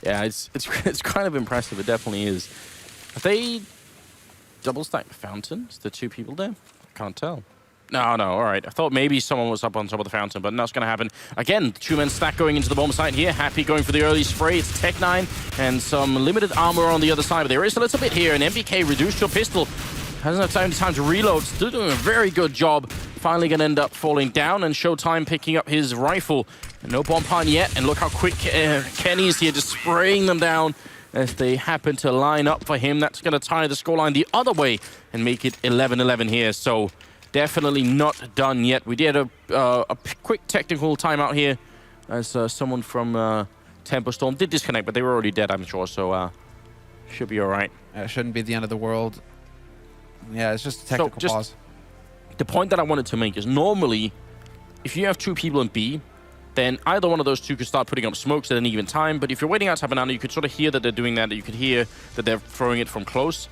Yeah, it's kind of impressive. It definitely is. Have they double stacked fountains? The 2 people there? Can't tell. No, all right. I thought maybe someone was up on top of the fountain, but that's going to happen. Again, 2-man stack going into the bomb site here. Happy going for the early spray. It's Tech9 and some limited armor on the other side. But there is a little bit here, and MBK reduced to a pistol. Hasn't had time to reload. Still doing a very good job. Finally going to end up falling down, and Showtime picking up his rifle. No bomb pun yet, and look how quick Kenny's here, just spraying them down as they happen to line up for him. That's going to tie the scoreline the other way and make it 11-11 here. So definitely not done yet. We did a quick technical timeout here as someone from Tempo Storm did disconnect, but they were already dead, I'm sure, so should be all right. It shouldn't be the end of the world. Yeah, it's just a technical pause. The point that I wanted to make is normally, if you have 2 people in B, then either one of those 2 could start putting up smokes at any given time. But if you're waiting outside Banana, you could sort of hear that they're doing that. You could hear that they're throwing it from close.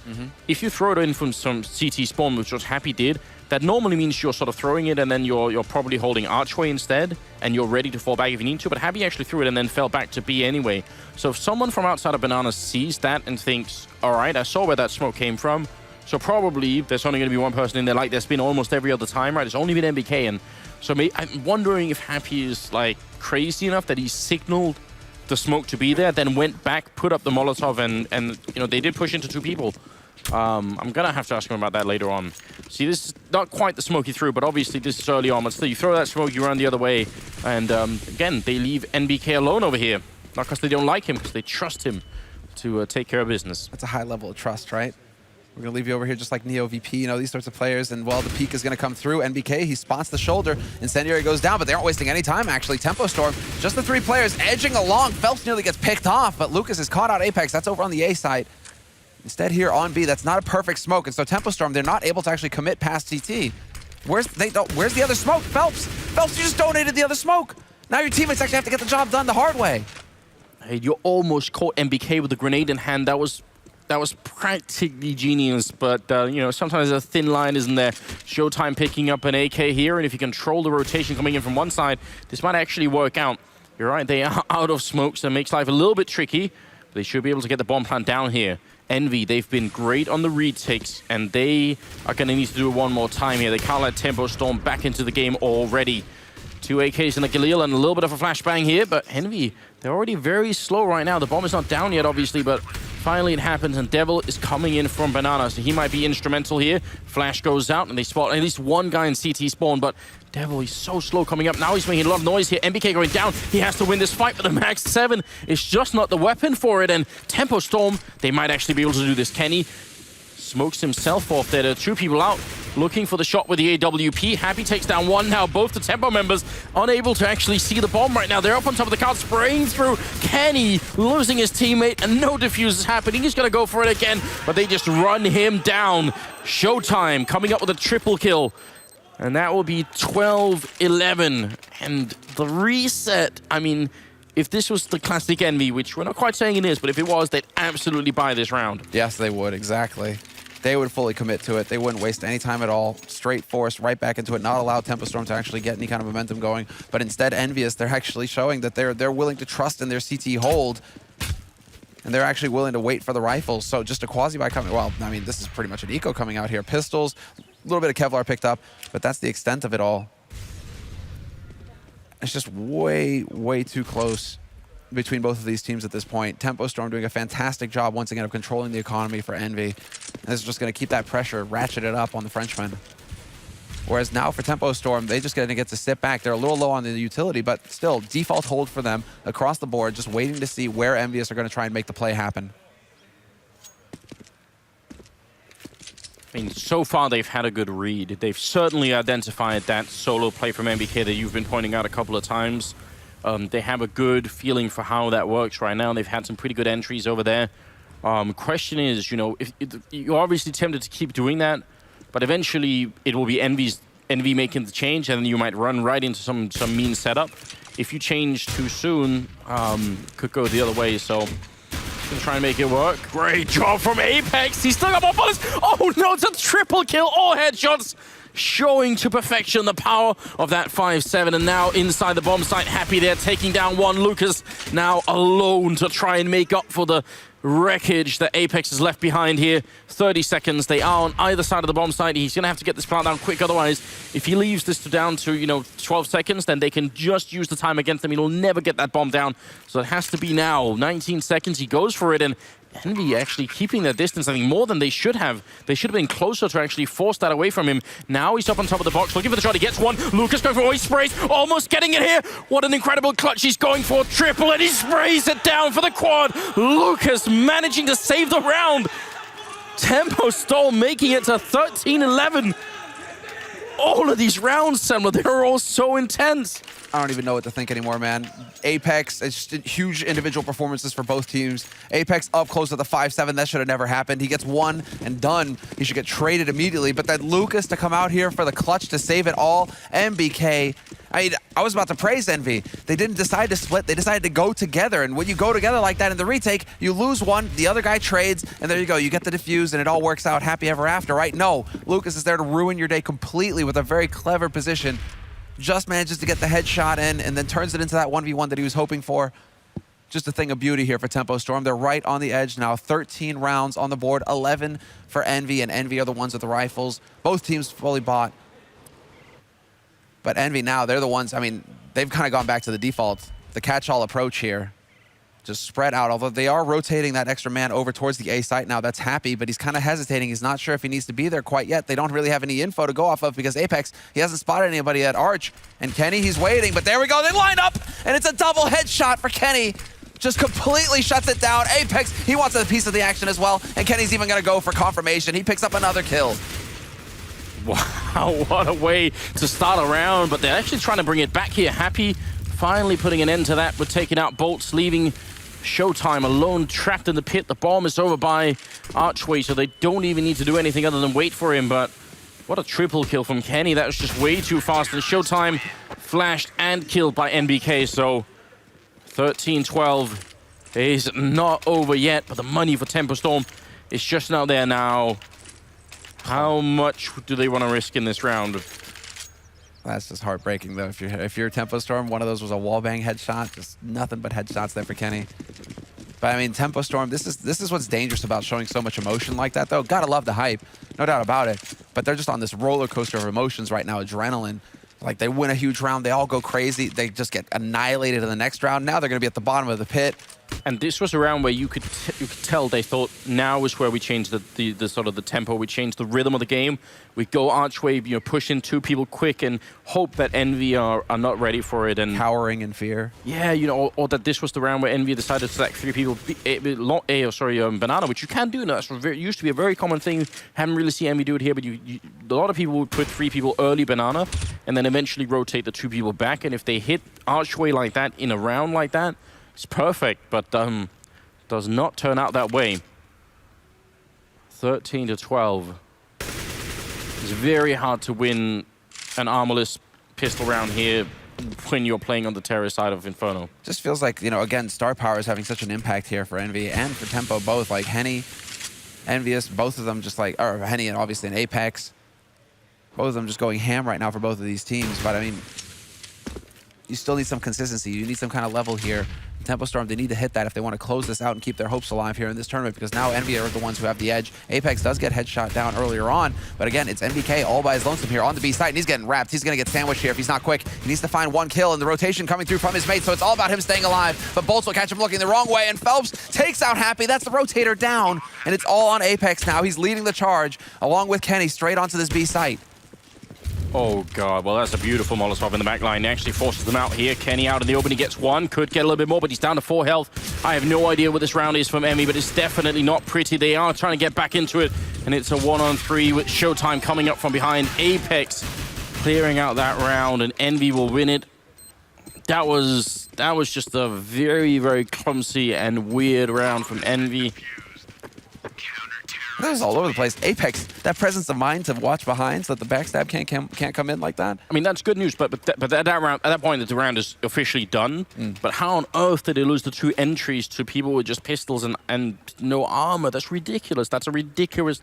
If you throw it in from some CT spawn, which was Happy did, that normally means you're sort of throwing it and then you're probably holding Archway instead, and you're ready to fall back if you need to. But Happy actually threw it and then fell back to B anyway. So if someone from outside of Banana sees that and thinks, all right, I saw where that smoke came from, so probably there's only going to be one person in there, like there's been almost every other time, right? It's only been MBK, and so I'm wondering if Happy is like crazy enough that he signaled the smoke to be there, then went back, put up the Molotov, and you know, they did push into 2 people. I'm gonna have to ask him about that later on. See, this is not quite the smoke he threw, but obviously this is early on. But still, you throw that smoke, you run the other way, and again, they leave NBK alone over here. Not because they don't like him, because they trust him to take care of business. That's a high level of trust, right? We're going to leave you over here just like Neo VP, you know, these sorts of players. And, well, the peak is going to come through. NBK, he spots the shoulder. Incendiary goes down, but they aren't wasting any time, actually. Tempo Storm, just the 3 players edging along. Phelps nearly gets picked off, but Lucas is caught out Apex. That's over on the A side. Instead here on B, that's not a perfect smoke. And so Tempo Storm, they're not able to actually commit past CT. Where's the other smoke? Phelps, you just donated the other smoke. Now your teammates actually have to get the job done the hard way. Hey, you almost caught MBK with a grenade in hand. That was practically genius, but you know, sometimes a thin line isn't there. Showtime picking up an AK here, and if you control the rotation coming in from one side, this might actually work out. You're right, they are out of smoke, so it makes life a little bit tricky, but they should be able to get the bomb plant down here. Envy, they've been great on the retakes, and they are going to need to do it one more time here. They can't let Tempo Storm back into the game already. 2 AKs in the Galil and a little bit of a flashbang here, but Envy, they're already very slow right now. The bomb is not down yet, obviously, but finally it happens, and Devil is coming in from Banana, so he might be instrumental here. Flash goes out, and they spot at least one guy in CT spawn, but Devil, he's so slow coming up. Now he's making a lot of noise here. MBK going down. He has to win this fight, but the Max 7 is just not the weapon for it, and Tempo Storm, they might actually be able to do this. Kenny smokes himself off there. There are 2 people out looking for the shot with the AWP. Happy takes down 1 now. Both the Tempo members unable to actually see the bomb right now. They're up on top of the card, spraying through. Kenny losing his teammate, and no defuse is happening. He's going to go for it again, but they just run him down. Showtime coming up with a triple kill, and that will be 12-11. And the reset, I mean, if this was the classic Envy, which we're not quite saying it is, but if it was, they'd absolutely buy this round. Yes, they would, exactly. They would fully commit to it. They wouldn't waste any time at all. Straight force right back into it, not allow Tempo Storm to actually get any kind of momentum going. But instead, EnVyUs, they're actually showing that they're willing to trust in their CT hold. And they're actually willing to wait for the rifles. So just a quasi-buy coming. Well, I mean, this is pretty much an eco coming out here. Pistols, a little bit of Kevlar picked up, but that's the extent of it all. It's just way, way too close between both of these teams at this point. Tempo Storm doing a fantastic job once again of controlling the economy for Envy. And this is just going to keep that pressure, ratchet it up on the Frenchmen. Whereas now for Tempo Storm, they just get to sit back. They're a little low on the utility, but still, default hold for them across the board, just waiting to see where EnVyUs are going to try and make the play happen. I mean, so far they've had a good read. They've certainly identified that solo play from MBK that you've been pointing out a couple of times. They have a good feeling for how that works right now. They've had some pretty good entries over there. Question is, you know, if you're obviously tempted to keep doing that, but eventually it will be Envy making the change, and then you might run right into some mean setup. If you change too soon, could go the other way. So gonna try and make it work. Great job from Apex. He's still got more bullets. Oh no, it's a triple kill, all headshots. Showing to perfection the power of that 5-7, and now inside the bomb site, happy they're taking down one. Lucas now alone to try and make up for the wreckage that Apex has left behind here. 30 seconds, they are on either side of the bomb site. He's gonna have to get this plant down quick, otherwise, if he leaves this down to, you know, 12 seconds, then they can just use the time against him. He'll never get that bomb down, so it has to be now. 19 seconds, he goes for it, and Envy actually keeping their distance, I think, more than they should have. They should have been closer to actually force that away from him. Now he's up on top of the box, looking for the shot. He gets one. Lucas going for all he sprays, almost getting it here. What an incredible clutch he's going for. Triple, and he sprays it down for the quad. Lucas managing to save the round. Tempo Storm making it to 13-11. All of these rounds, Semler, they're all so intense. I don't even know what to think anymore, man. Apex, it's just huge individual performances for both teams. Apex up close to the 5-7, that should have never happened. He gets one and done. He should get traded immediately. But then Lucas to come out here for the clutch to save it all. MBK, I was about to praise Envy. They didn't decide to split, they decided to go together. And when you go together like that in the retake, you lose one, the other guy trades, and there you go. You get the defuse and it all works out happy ever after, right? No, Lucas is there to ruin your day completely with a very clever position. Just manages to get the headshot in and then turns it into that 1v1 that he was hoping for. Just a thing of beauty here for Tempo Storm. They're right on the edge now. 13 rounds on the board, 11 for Envy, and Envy are the ones with the rifles. Both teams fully bought. But Envy now, they're the ones, I mean, they've kind of gone back to the default, the catch-all approach here. Just spread out, although they are rotating that extra man over towards the A site now. That's Happy, but he's kind of hesitating. He's not sure if he needs to be there quite yet. They don't really have any info to go off of because Apex, he hasn't spotted anybody at Arch. And Kenny, he's waiting, but there we go. They line up, and it's a double headshot for Kenny. Just completely shuts it down. Apex, he wants a piece of the action as well, and Kenny's even going to go for confirmation. He picks up another kill. Wow, what a way to start a round, but they're actually trying to bring it back here. Happy finally putting an end to that with taking out bolts, leaving Showtime alone, trapped in the pit. The bomb is over by Archway, so they don't even need to do anything other than wait for him. But what a triple kill from Kenny. That was just way too fast. And Showtime flashed and killed by NBK. So 13-12 is not over yet, but the money for Tempo Storm is just not there now. How much do they want to risk in this round? That's just heartbreaking, though. If you're Tempo Storm, one of those was a wallbang headshot. Just nothing but headshots there for Kenny. But I mean, Tempo Storm, this is what's dangerous about showing so much emotion like that, though. Gotta love the hype, no doubt about it. But they're just on this roller coaster of emotions right now, adrenaline. Like, they win a huge round, they all go crazy, they just get annihilated in the next round. Now they're gonna be at the bottom of the pit. And this was a round where you could tell they thought now is where we change the sort of the tempo, we change the rhythm of the game. We go Archway, you know, push in two people quick and hope that Envy are not ready for it. And cowering in fear. Yeah, you know, or that this was the round where Envy decided to select three people, Banana, which you can do now. It used to be a very common thing. Haven't really seen Envy do it here, but a lot of people would put three people early Banana and then eventually rotate the two people back. And if they hit Archway like that in a round like that, it's perfect, but does not turn out that way. 13-12. It's very hard to win an armorless pistol round here when you're playing on the terror side of Inferno. Just feels like, you know, again, star power is having such an impact here for Envy and for Tempo both. Like Henny, EnVyUs, both of them just like, or Henny and obviously an Apex. Both of them just going ham right now for both of these teams. But I mean, you still need some consistency. You need some kind of level here Tempo Storm, they need to hit that if they want to close this out and keep their hopes alive here in this tournament, because now EnVy are the ones who have the edge. Apex does get headshot down earlier on, but again, it's NBK all by his lonesome here on the B site, and he's getting wrapped. He's going to get sandwiched here if he's not quick. He needs to find one kill, and the rotation coming through from his mate, so it's all about him staying alive, but Bolts will catch him looking the wrong way, and Phelps takes out Happy. That's the rotator down, and it's all on Apex now. He's leading the charge, along with Kenny, straight onto this B site. Oh, God. Well, that's a beautiful Molotov in the back line. He actually forces them out here. Kenny out in the open. He gets one. Could get a little bit more, but he's down to 4 health. I have no idea what this round is from EnVy, but it's definitely not pretty. They are trying to get back into it, and it's a 1-on-3 with Showtime coming up from behind. Apex clearing out that round, and EnVy will win it. That was just a very, very clumsy and weird round from EnVy. That was all over the place. Apex, that presence of mind to watch behind so that the backstab can't come in like that. I mean, that's good news, but at that point, the round is officially done. But how on earth did they lose the 2 entries to people with just pistols and no armor? That's ridiculous. That's a ridiculous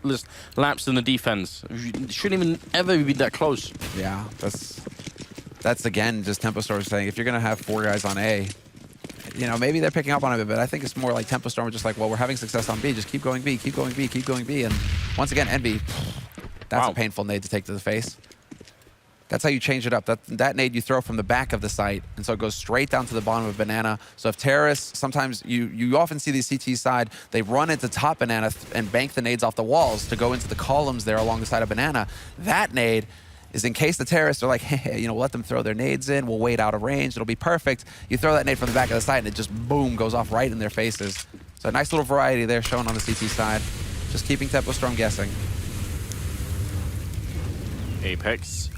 lapse in the defense. It shouldn't even ever be that close. Yeah, that's again just Tempo Storm saying, if you're going to have 4 guys on A, you know, maybe they're picking up on it, but I think it's more like Tempo Storm just like, well, we're having success on B, just keep going B, keep going B, keep going B. And once again, EnVy, that's a painful nade to take to the face. That's how you change it up. That nade you throw from the back of the site, and so it goes straight down to the bottom of Banana. So if terrorists, sometimes you often see these CT side, they run into top Banana and bank the nades off the walls to go into the columns there along the side of Banana. That nade is in case the terrorists are like, hey, you know, let them throw their nades in, we'll wait out of range, it'll be perfect. You throw that nade from the back of the site and it just, boom, goes off right in their faces. So a nice little variety there shown on the CT side. Just keeping Tempo Storm guessing. Apex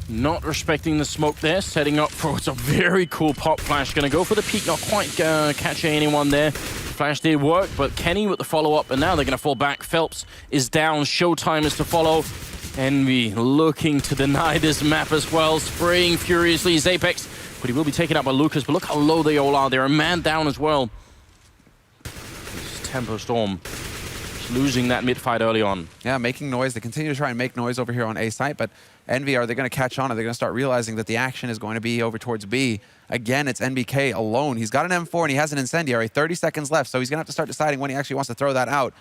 not respecting the smoke there, setting up for what's a very cool pop flash. Gonna go for the peek, not quite catching anyone there. Flash did work, but Kenny with the follow-up, and now they're gonna fall back. Phelps is down, Showtime is to follow. EnVy looking to deny this map as well, spraying furiously is Apex, but he will be taken out by Lucas, but look how low they all are. They're a man down as well. This is Tempo Storm just losing that mid-fight early on. Yeah, making noise. They continue to try and make noise over here on A site, but EnVy, are they going to catch on? Are they going to start realizing that the action is going to be over towards B? Again, it's NBK alone. He's got an M4 and he has an incendiary. 30 seconds left, so he's going to have to start deciding when he actually wants to throw that out.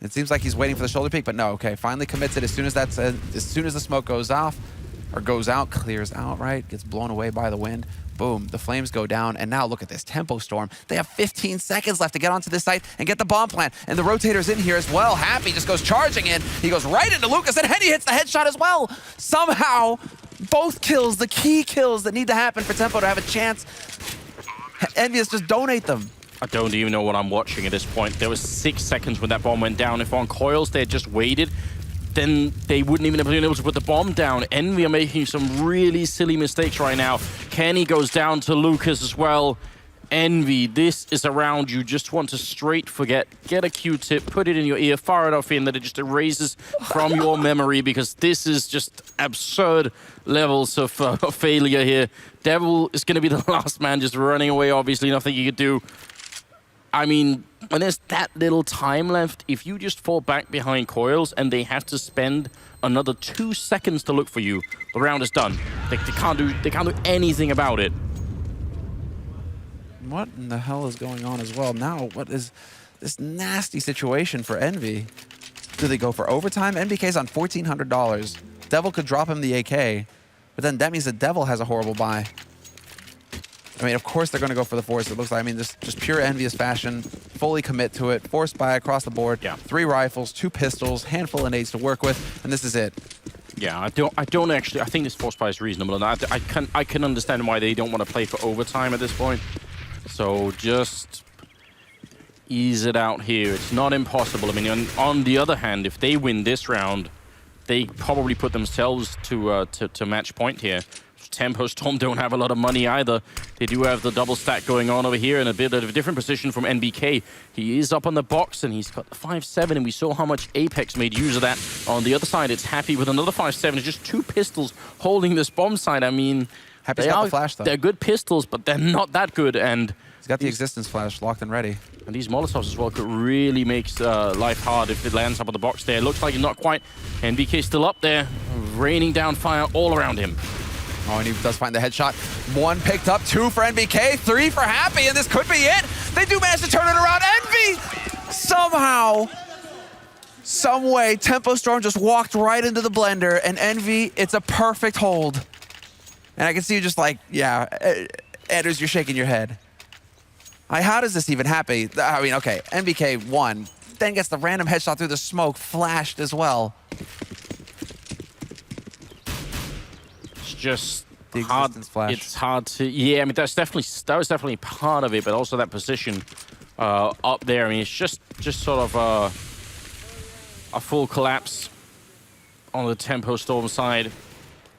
It seems like he's waiting for the shoulder peek, but no, okay, finally commits it as soon as the smoke goes off, or goes out, clears out, right? Gets blown away by the wind. Boom, the flames go down, and now look at this Tempo Storm. They have 15 seconds left to get onto this site and get the bomb plant, and the rotator's in here as well. Happy just goes charging in. He goes right into Lucas, and he hits the headshot as well. Somehow, both kills, the key kills that need to happen for Tempo to have a chance. EnVyUs just donate them. I don't even know what I'm watching at this point. There was 6 seconds when that bomb went down. If on coils they had just waited, then they wouldn't even have been able to put the bomb down. EnVy are making some really silly mistakes right now. Kenny goes down to Lucas as well. EnVy, this is a round you just want to straight forget. Get a Q-tip, put it in your ear, far enough in that it just erases from your memory, because this is just absurd levels of failure here. Devil is going to be the last man just running away, obviously, nothing you could do. I mean, when there's that little time left, if you just fall back behind coils and they have to spend another 2 seconds to look for you, the round is done. They can't do anything about it. What in the hell is going on as well? Now, what is this nasty situation for EnVy? Do they go for overtime? NBK's on $1,400. Devil could drop him the AK, but then that means the Devil has a horrible buy. I mean, of course they're going to go for the force. It looks like, I mean, this just pure envious fashion. Fully commit to it. Force buy across the board. Yeah. 3 rifles, 2 pistols, handful of nades to work with, and this is it. Yeah, I don't actually. I think this force buy is reasonable, and I can understand why they don't want to play for overtime at this point. So just ease it out here. It's not impossible. I mean, on the other hand, if they win this round, they probably put themselves to match point here. Tempo Storm don't have a lot of money either. They do have the double stack going on over here in a bit of a different position from NBK. He is up on the box and he's got the 5.7, and we saw how much Apex made use of that. On the other side, it's Happy with another 5.7. It's just 2 pistols holding this bomb site. I mean, Happy's got the flash, though. They're good pistols, but they're not that good. And he's got the existence flash locked and ready. And these Molotovs as well could really make life hard if it lands up on the box there. Looks like it's not quite. NBK still up there, raining down fire all around him. Oh, and he does find the headshot. 1 picked up, 2 for NBK, 3 for Happy, and this could be it. They do manage to turn it around. Envy, somehow, some way, Tempo Storm just walked right into the blender, and Envy, it's a perfect hold. And I can see you just like, yeah, Anders, you're shaking your head. How does this even happen? I mean, okay, NBK won, then gets the random headshot through the smoke, flashed as well. Just the hard. Flash. It's hard to. Yeah, I mean that was definitely part of it, but also that position up there. I mean, it's just sort of a full collapse on the Tempo Storm side,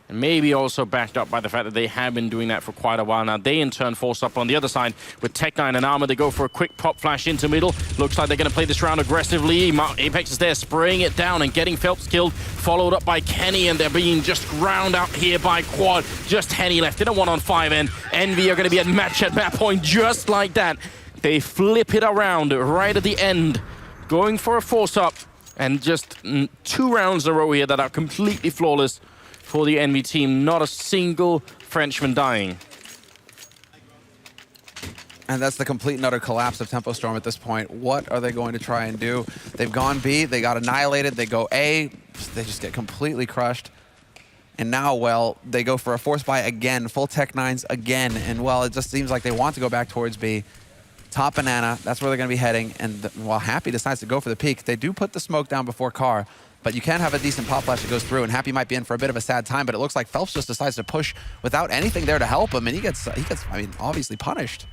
and maybe also backed up by the fact that they have been doing that for quite a while now. They in turn force up on the other side with Tech9 and Armor. They go for a quick pop flash into middle. Looks like they're going to play this round aggressively. Apex is there spraying it down and getting Phelps killed, followed up by Kenny, and they're being just ground out here by Quad. Just Henny left in a 1-on-5, and Envy are going to be at match at that point just like that. They flip it around right at the end, going for a force up, and just 2 rounds in a row here that are completely flawless for the Envy team. Not a single Frenchman dying. And that's the complete and utter collapse of Tempo Storm at this point. What are they going to try and do? They've gone B, they got annihilated, they go A, they just get completely crushed. And now, well, they go for a force buy again, full Tech9s again, and well, it just seems like they want to go back towards B. Top Banana, that's where they're going to be heading, and while Happy decides to go for the peak, they do put the smoke down before Car, but you can have a decent pop flash that goes through, and Happy might be in for a bit of a sad time, but it looks like Phelps just decides to push without anything there to help him, and he gets I mean, obviously punished.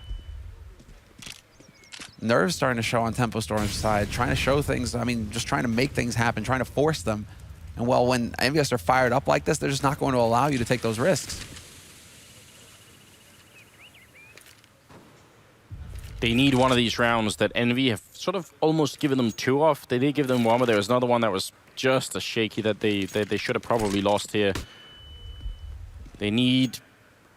Nerves starting to show on Tempo Storm's side, trying to show things, I mean, just trying to make things happen, trying to force them. And well, when EnVyUs are fired up like this, they're just not going to allow you to take those risks. They need one of these rounds that Envy have sort of almost given them 2 off. They did give them 1, but there was another one that was just as shaky that they should have probably lost here. They need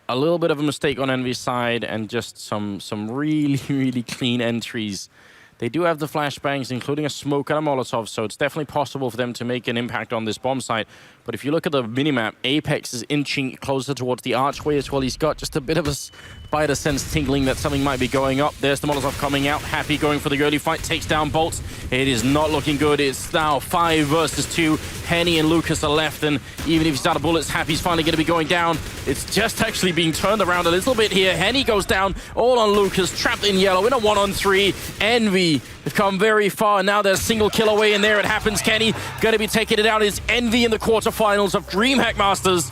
a little bit of a mistake on Envy's side and just some really, really clean entries. They do have the flashbangs, including a smoke and a Molotov, so it's definitely possible for them to make an impact on this bomb site. But if you look at the minimap, Apex is inching closer towards the archway as well. He's got just a bit of a spider sense tingling that something might be going up. There's the Molotov coming out. Happy going for the early fight, takes down Bolts. It is not looking good. It's now 5 versus 2. Henny and Lucas are left, and even if he's out of bullets, Happy's finally going to be going down. It's just actually being turned around a little bit here. Henny goes down, all on Lucas, trapped in yellow in a 1-on-3. Envy have come very far. Now there's a single kill away, and there it happens. Kenny going to be taking it out. It's Envy in the quarterfinals of DreamHack Masters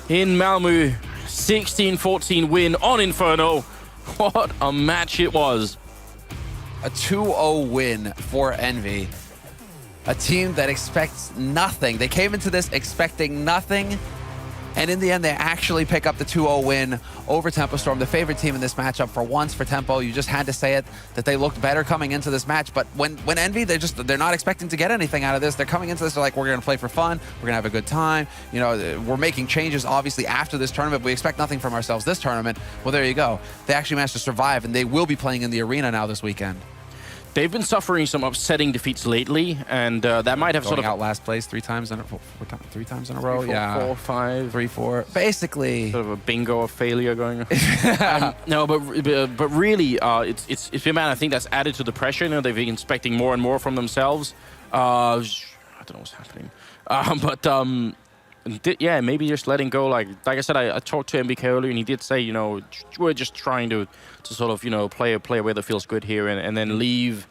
in Malmö. 16-14 win on Inferno. What a match it was. A 2-0 win for Envy. A team that expects nothing. They came into this expecting nothing, and in the end, they actually pick up the 2-0 win over Tempo Storm, the favorite team in this matchup for once for Tempo. You just had to say it, that they looked better coming into this match. But when Envy, they're not expecting to get anything out of this. They're coming into this, they're like, we're going to play for fun. We're going to have a good time. You know, we're making changes, obviously, after this tournament. We expect nothing from ourselves this tournament. Well, there you go. They actually managed to survive, and they will be playing in the arena now this weekend. They've been suffering some upsetting defeats lately, and that might have Going sort of out last place 3 times in a row. 3, 4, 4, 5, 3, 4. Basically, sort of a bingo of failure going on. No, but really, it's been, man, I think that's added to the pressure. You know, they've been expecting more and more from themselves. I don't know what's happening, yeah, maybe just letting go. Like I said, I talked to MBK earlier, and he did say, you know, we're just trying to sort of, you know, play a way that feels good here, and then leave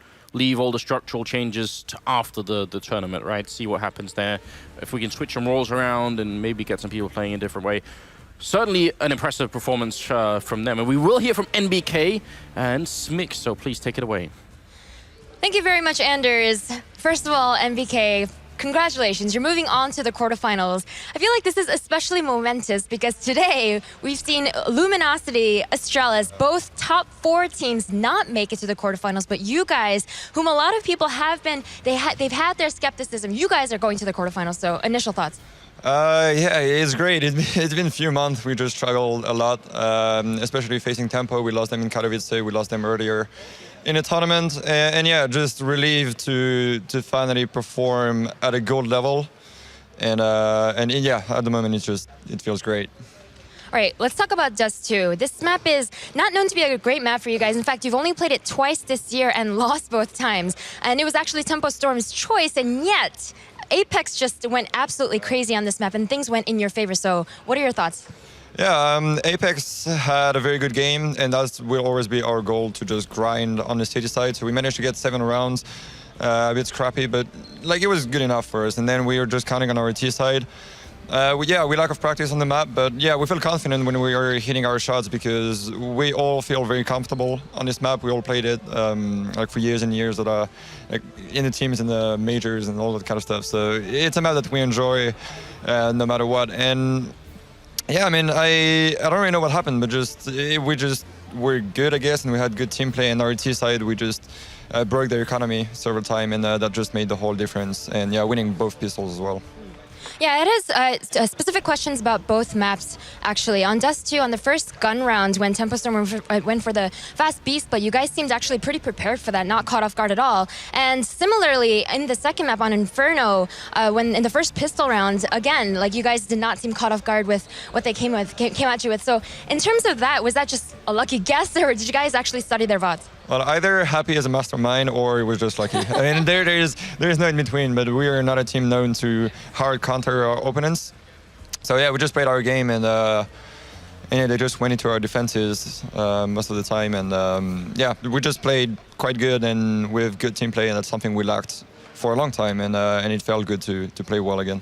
all the structural changes to after the tournament, right? See what happens there. If we can switch some roles around and maybe get some people playing in a different way. Certainly an impressive performance from them. And we will hear from NBK and Smix, so please take it away. Thank you very much, Anders. First of all, NBK, congratulations, you're moving on to the quarterfinals. I feel like this is especially momentous because today we've seen Luminosity, Astralis, both top 4 teams not make it to the quarterfinals, but you guys, whom a lot of people have been, they've had their skepticism, you guys are going to the quarterfinals, so initial thoughts? Yeah, it's great. It's been a few months. We just struggled a lot, especially facing Tempo. We lost them in Katowice, we lost them earlier in a tournament, and yeah, just relieved to finally perform at a gold level, and yeah, at the moment it feels great. All right, let's talk about Dust 2. This map is not known to be a great map for you guys. In fact, you've only played it twice this year and lost both times. And it was actually Tempo Storm's choice, and yet Apex just went absolutely crazy on this map, and things went in your favor. So what are your thoughts? Yeah, Apex had a very good game, and that will always be our goal, to just grind on the city side. So we managed to get 7 rounds, a bit scrappy, but like it was good enough for us. And then we were just counting on our T side. We lack of practice on the map, but yeah, we feel confident when we are hitting our shots because we all feel very comfortable on this map. We all played it like for years and years like in the teams, in the majors, and all that kind of stuff. So it's a map that we enjoy no matter what. And yeah, I mean, I don't really know what happened, but we're good, I guess, and we had good team play. And our T side, we just broke their economy several times, and that just made the whole difference. And yeah, winning both pistols as well. Yeah, it is specific questions about both maps, actually. On Dust 2, on the first gun round, when Tempo Storm went for the fast beast, but you guys seemed actually pretty prepared for that, not caught off guard at all. And similarly, in the second map on Inferno, when in the first pistol round, again, like you guys did not seem caught off guard with what they came at you with. So in terms of that, was that just a lucky guess, or did you guys actually study their VODs? Well, either happy as a mastermind or it was just lucky. I mean, there is no in between, but we are not a team known to hard counter our opponents. So yeah, we just played our game, and they just went into our defenses most of the time. And yeah, we just played quite good and with good team play, and that's something we lacked for a long time. And it felt good to play well again.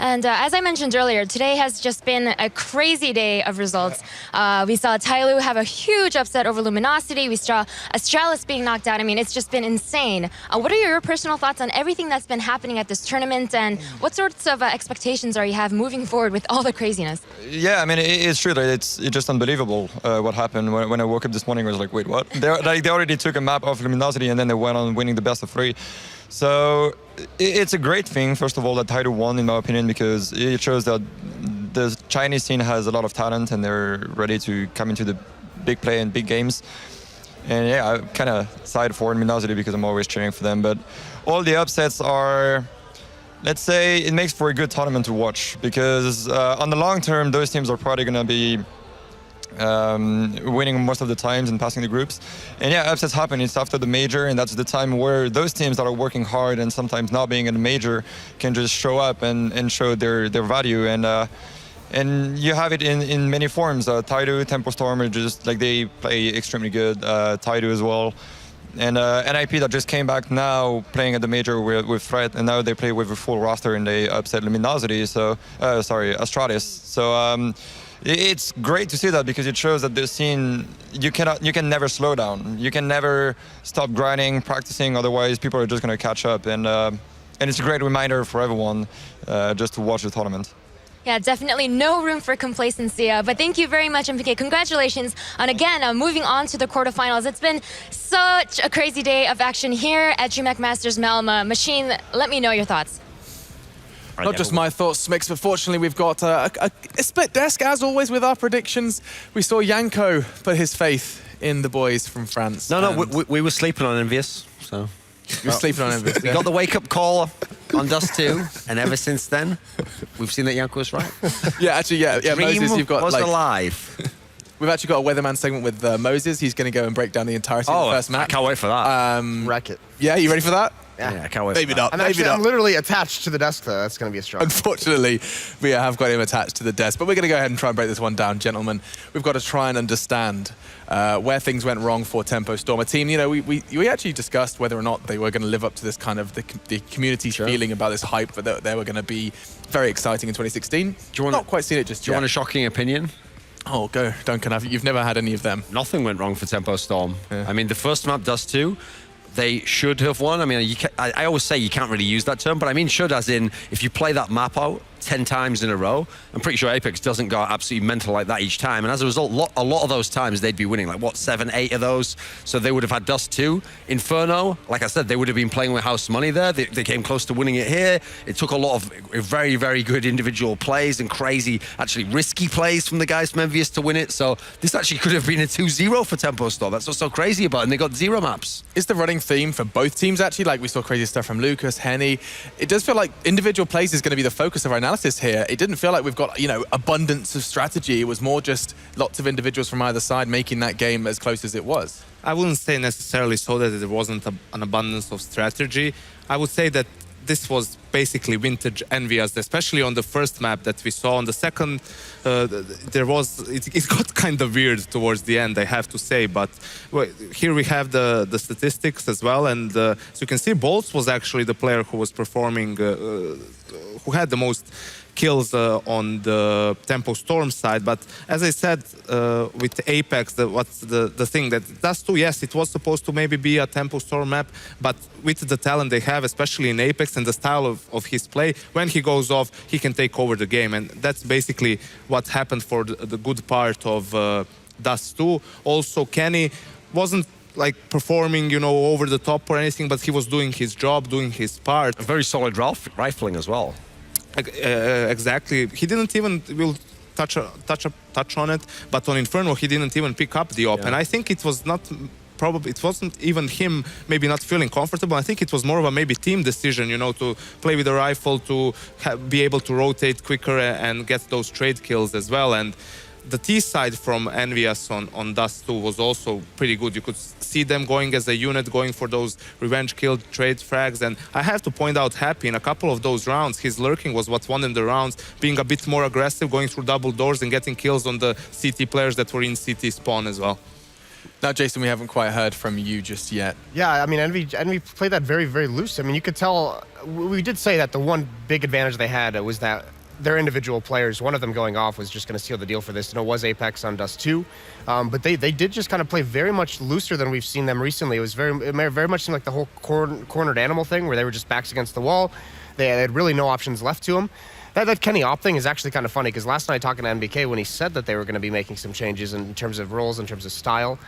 And as I mentioned earlier, today has just been a crazy day of results. We saw Tyloo have a huge upset over Luminosity. We saw Astralis being knocked out. I mean, it's just been insane. What are your personal thoughts on everything that's been happening at this tournament, and what sorts of expectations are you have moving forward with all the craziness? Yeah, I mean, it's true that it's just unbelievable what happened. When I woke up this morning, I was like, wait, what? They already took a map off Luminosity, and then they went on winning the best of 3. So it's a great thing, first of all, that Tidal won, in my opinion, because it shows that the Chinese scene has a lot of talent and they're ready to come into the big play and big games. And yeah, I kind of side for Luminosity because I'm always cheering for them. But all the upsets are, let's say, it makes for a good tournament to watch, because on the long term, those teams are probably going to be winning most of the times and passing the groups. And yeah, upsets happen. It's after the major, and that's the time where those teams that are working hard and sometimes not being in a major can just show up and show their value. And you have it in many forms. Tidal, Tempo Storm are just like, they play extremely good. Tidal as well. And NIP that just came back now playing at the major with Threat, and now they play with a full roster and they upset Luminosity. So Astralis. So it's great to see that, because it shows that the scene, you can never slow down. You can never stop grinding, practicing, otherwise people are just going to catch up. And it's a great reminder for everyone just to watch the tournament. Yeah, definitely no room for complacency. But thank you very much, MPK. Congratulations on, again, moving on to the quarterfinals. It's been such a crazy day of action here at DreamHack Masters Malmö. Machine, let me know your thoughts. Not just my thoughts, Smix, but fortunately we've got a split desk, as always, with our predictions. We saw Yanko put his faith in the boys from France. No, we were sleeping on EnVyUs, so... You were sleeping on EnVyUs, We got the wake-up call on Dust 2, and ever since then, we've seen that Yanko was right. Yeah, actually, yeah, Dream Moses, you've got, was like... alive. We've actually got a Weatherman segment with Moses. He's going to go and break down the entirety of the first match. I can't wait for that. Wreck it. Yeah, you ready for that? Yeah, I can't wait Maybe for that. not. I'm literally attached to the desk, though. That's going to be a struggle. Unfortunately, we have got him attached to the desk. But we're going to go ahead and try and break this one down, gentlemen. We've got to try and understand where things went wrong for Tempo Storm. A team, you know, we actually discussed whether or not they were going to live up to this kind of the community feeling about this hype, that they were going to be very exciting in 2016. Not quite seen it just yet. Do you want a shocking opinion? Oh, go, Duncan. You've never had any of them. Nothing went wrong for Tempo Storm. Yeah. I mean, the first map, Dust 2, they should have won. I mean, I always say you can't really use that term, but I mean should, as in, if you play that map out 10 times in a row, I'm pretty sure Apex doesn't go absolutely mental like that each time. And as a result, a lot of those times they'd be winning, like, what, 7, 8 of those? So they would have had Dust 2. Inferno, like I said, they would have been playing with house money there. They came close to winning it here. It took a lot of very, very good individual plays and crazy, actually risky plays from the guys from EnVyUs to win it. So this actually could have been a 2-0 for Tempo Storm. That's what's so crazy about it. And they got 0 maps. Is the running theme for both teams, actually. Like, we saw crazy stuff from Lucas, Henny. It does feel like individual plays is going to be the focus of our analysis here. It didn't feel like we've got, abundance of strategy. It was more just lots of individuals from either side making that game as close as it was. I wouldn't say necessarily so that there wasn't an abundance of strategy. I would say that this was basically vintage EnVyUs, especially on the first map that we saw. On the second, it got kind of weird towards the end, I have to say. But here we have the statistics as well, and so you can see Bolts was actually the player who was performing, who had the most kills on the Tempo Storm side. But as I said, with Apex, what's the thing that Dust 2, yes, it was supposed to maybe be a Tempo Storm map, but with the talent they have, especially in Apex and the style of his play, when he goes off, he can take over the game. And that's basically what happened for the good part of Dust 2. Also, Kenny wasn't like performing, over the top or anything, but he was doing his job, doing his part. A very solid rifling as well. Exactly. He didn't even touch on it, but on Inferno he didn't even pick up the op, and I think it was not. Probably it wasn't even him maybe not feeling comfortable. I think it was more of a maybe team decision, to play with a rifle, to be able to rotate quicker and get those trade kills as well. And the T side from EnVyUs on Dust 2 was also pretty good. You could see them going as a unit, going for those revenge kill trade frags. And I have to point out Happy in a couple of those rounds, his lurking was what won in the rounds, being a bit more aggressive, going through double doors and getting kills on the CT players that were in CT spawn as well. Now, Jason, we haven't quite heard from you just yet. Yeah, I mean, Envy played that very, very loose. I mean, you could tell, we did say that the one big advantage they had was that their individual players, one of them going off was just going to seal the deal for this. And it was Apex on Dust 2. But they did just kind of play very much looser than we've seen them recently. It very much seemed like the whole cornered animal thing where they were just backs against the wall. They had really no options left to them. That Kenny op thing is actually kind of funny because last night talking to NBK when he said that they were going to be making some changes in terms of roles, in terms of style,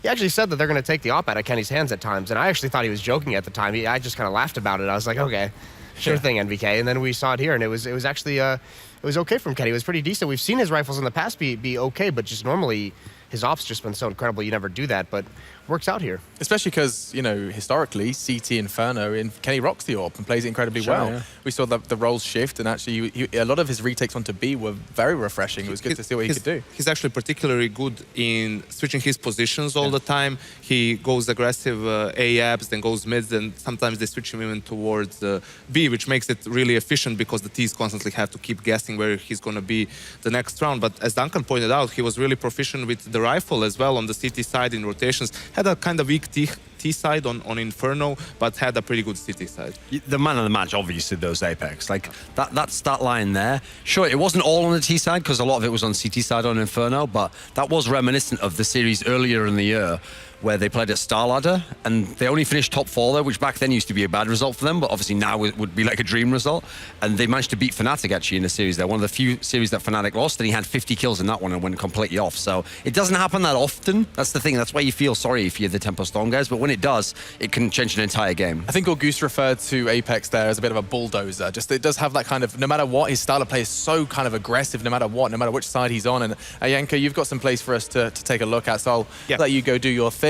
he actually said that they're going to take the op out of Kenny's hands at times. And I actually thought he was joking at the time. I just kind of laughed about it. I was like, okay. Sure thing, NBK. And then we saw it here, and it was actually it was okay from Kenny. It was pretty decent. We've seen his rifles in the past be okay, but just normally his ops just been so incredible. You never do that, but works out here. Especially because, historically, CT Inferno, Kenny rocks the AWP and plays it incredibly well. Yeah. We saw the roles shift, and actually a lot of his retakes onto B were very refreshing. It was good to see what he could do. He's actually particularly good in switching his positions all the time. He goes aggressive A-abs, then goes mids, and sometimes they switch him even towards B, which makes it really efficient because the Ts constantly have to keep guessing where he's going to be the next round. But as Duncan pointed out, he was really proficient with the rifle as well on the CT side in rotations. Had a kind of weak T side on Inferno, but had a pretty good CT side. The man of the match, obviously, those Apex. Like, that stat line there, sure, it wasn't all on the T side, because a lot of it was on CT side on Inferno, but that was reminiscent of the series earlier in the year, where they played at Star Ladder, and they only finished top 4 there, which back then used to be a bad result for them, but obviously now it would be like a dream result. And they managed to beat Fnatic actually in the series there. One of the few series that Fnatic lost, and he had 50 kills in that one and went completely off. So it doesn't happen that often. That's the thing. That's why you feel sorry if you're the Tempo Storm guys, but when it does, it can change an entire game. I think August referred to Apex there as a bit of a bulldozer. Just it does have that kind of, no matter what, his style of play is so kind of aggressive, no matter what, no matter which side he's on. And Yanka, you've got some plays for us to take a look at, so I'll let you go do your thing.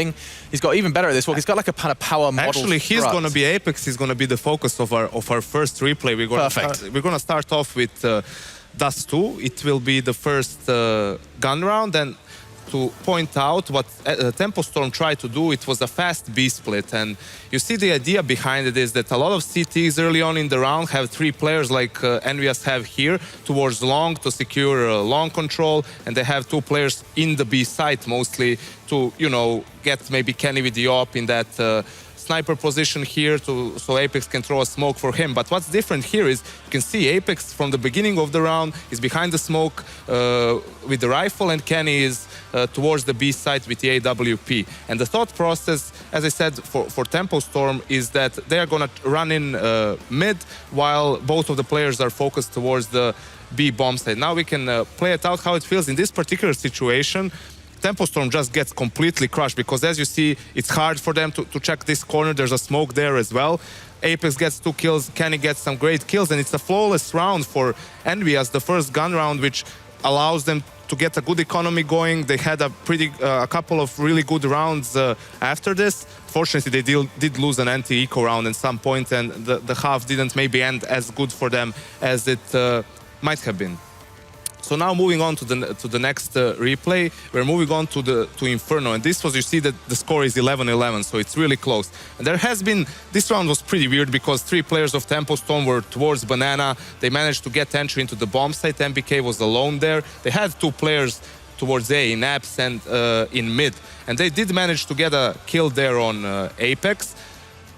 He's got even better at this one. He's got like a kind of power model. Actually, he's going to be Apex. He's going to be the focus of our first replay. We're going to start off with Dust 2. It will be the first gun round, and to point out what Tempo Storm tried to do, it was a fast B split. And you see the idea behind it is that a lot of CTs early on in the round have 3 players like EnVyUs have here towards long to secure long control, and they have 2 players in the B site mostly to, get maybe Kenny with the op in that sniper position here so Apex can throw a smoke for him. But what's different here is you can see Apex from the beginning of the round is behind the smoke with the rifle, and Kenny is towards the B site with the AWP. And the thought process, as I said, for Tempo Storm is that they are going to run in mid while both of the players are focused towards the B bomb site. Now we can play it out how it feels in this particular situation. Tempo Storm just gets completely crushed because, as you see, it's hard for them to check this corner. There's a smoke there as well. Apex gets 2 kills, Kenny gets some great kills, and it's a flawless round for EnVyUs, the first gun round, which allows them to get a good economy going. They had a couple of really good rounds after this. Fortunately, they did lose an anti-eco round at some point, and the half didn't maybe end as good for them as it might have been. So now moving on to the next replay, we're moving on to Inferno, and this was, you see that the score is 11-11, so it's really close. And there has been, this round was pretty weird because 3 players of Tempo Storm were towards Banana. They managed to get entry into the bomb site. MBK was alone there. They had 2 players towards A in Apps and in mid, and they did manage to get a kill there on Apex.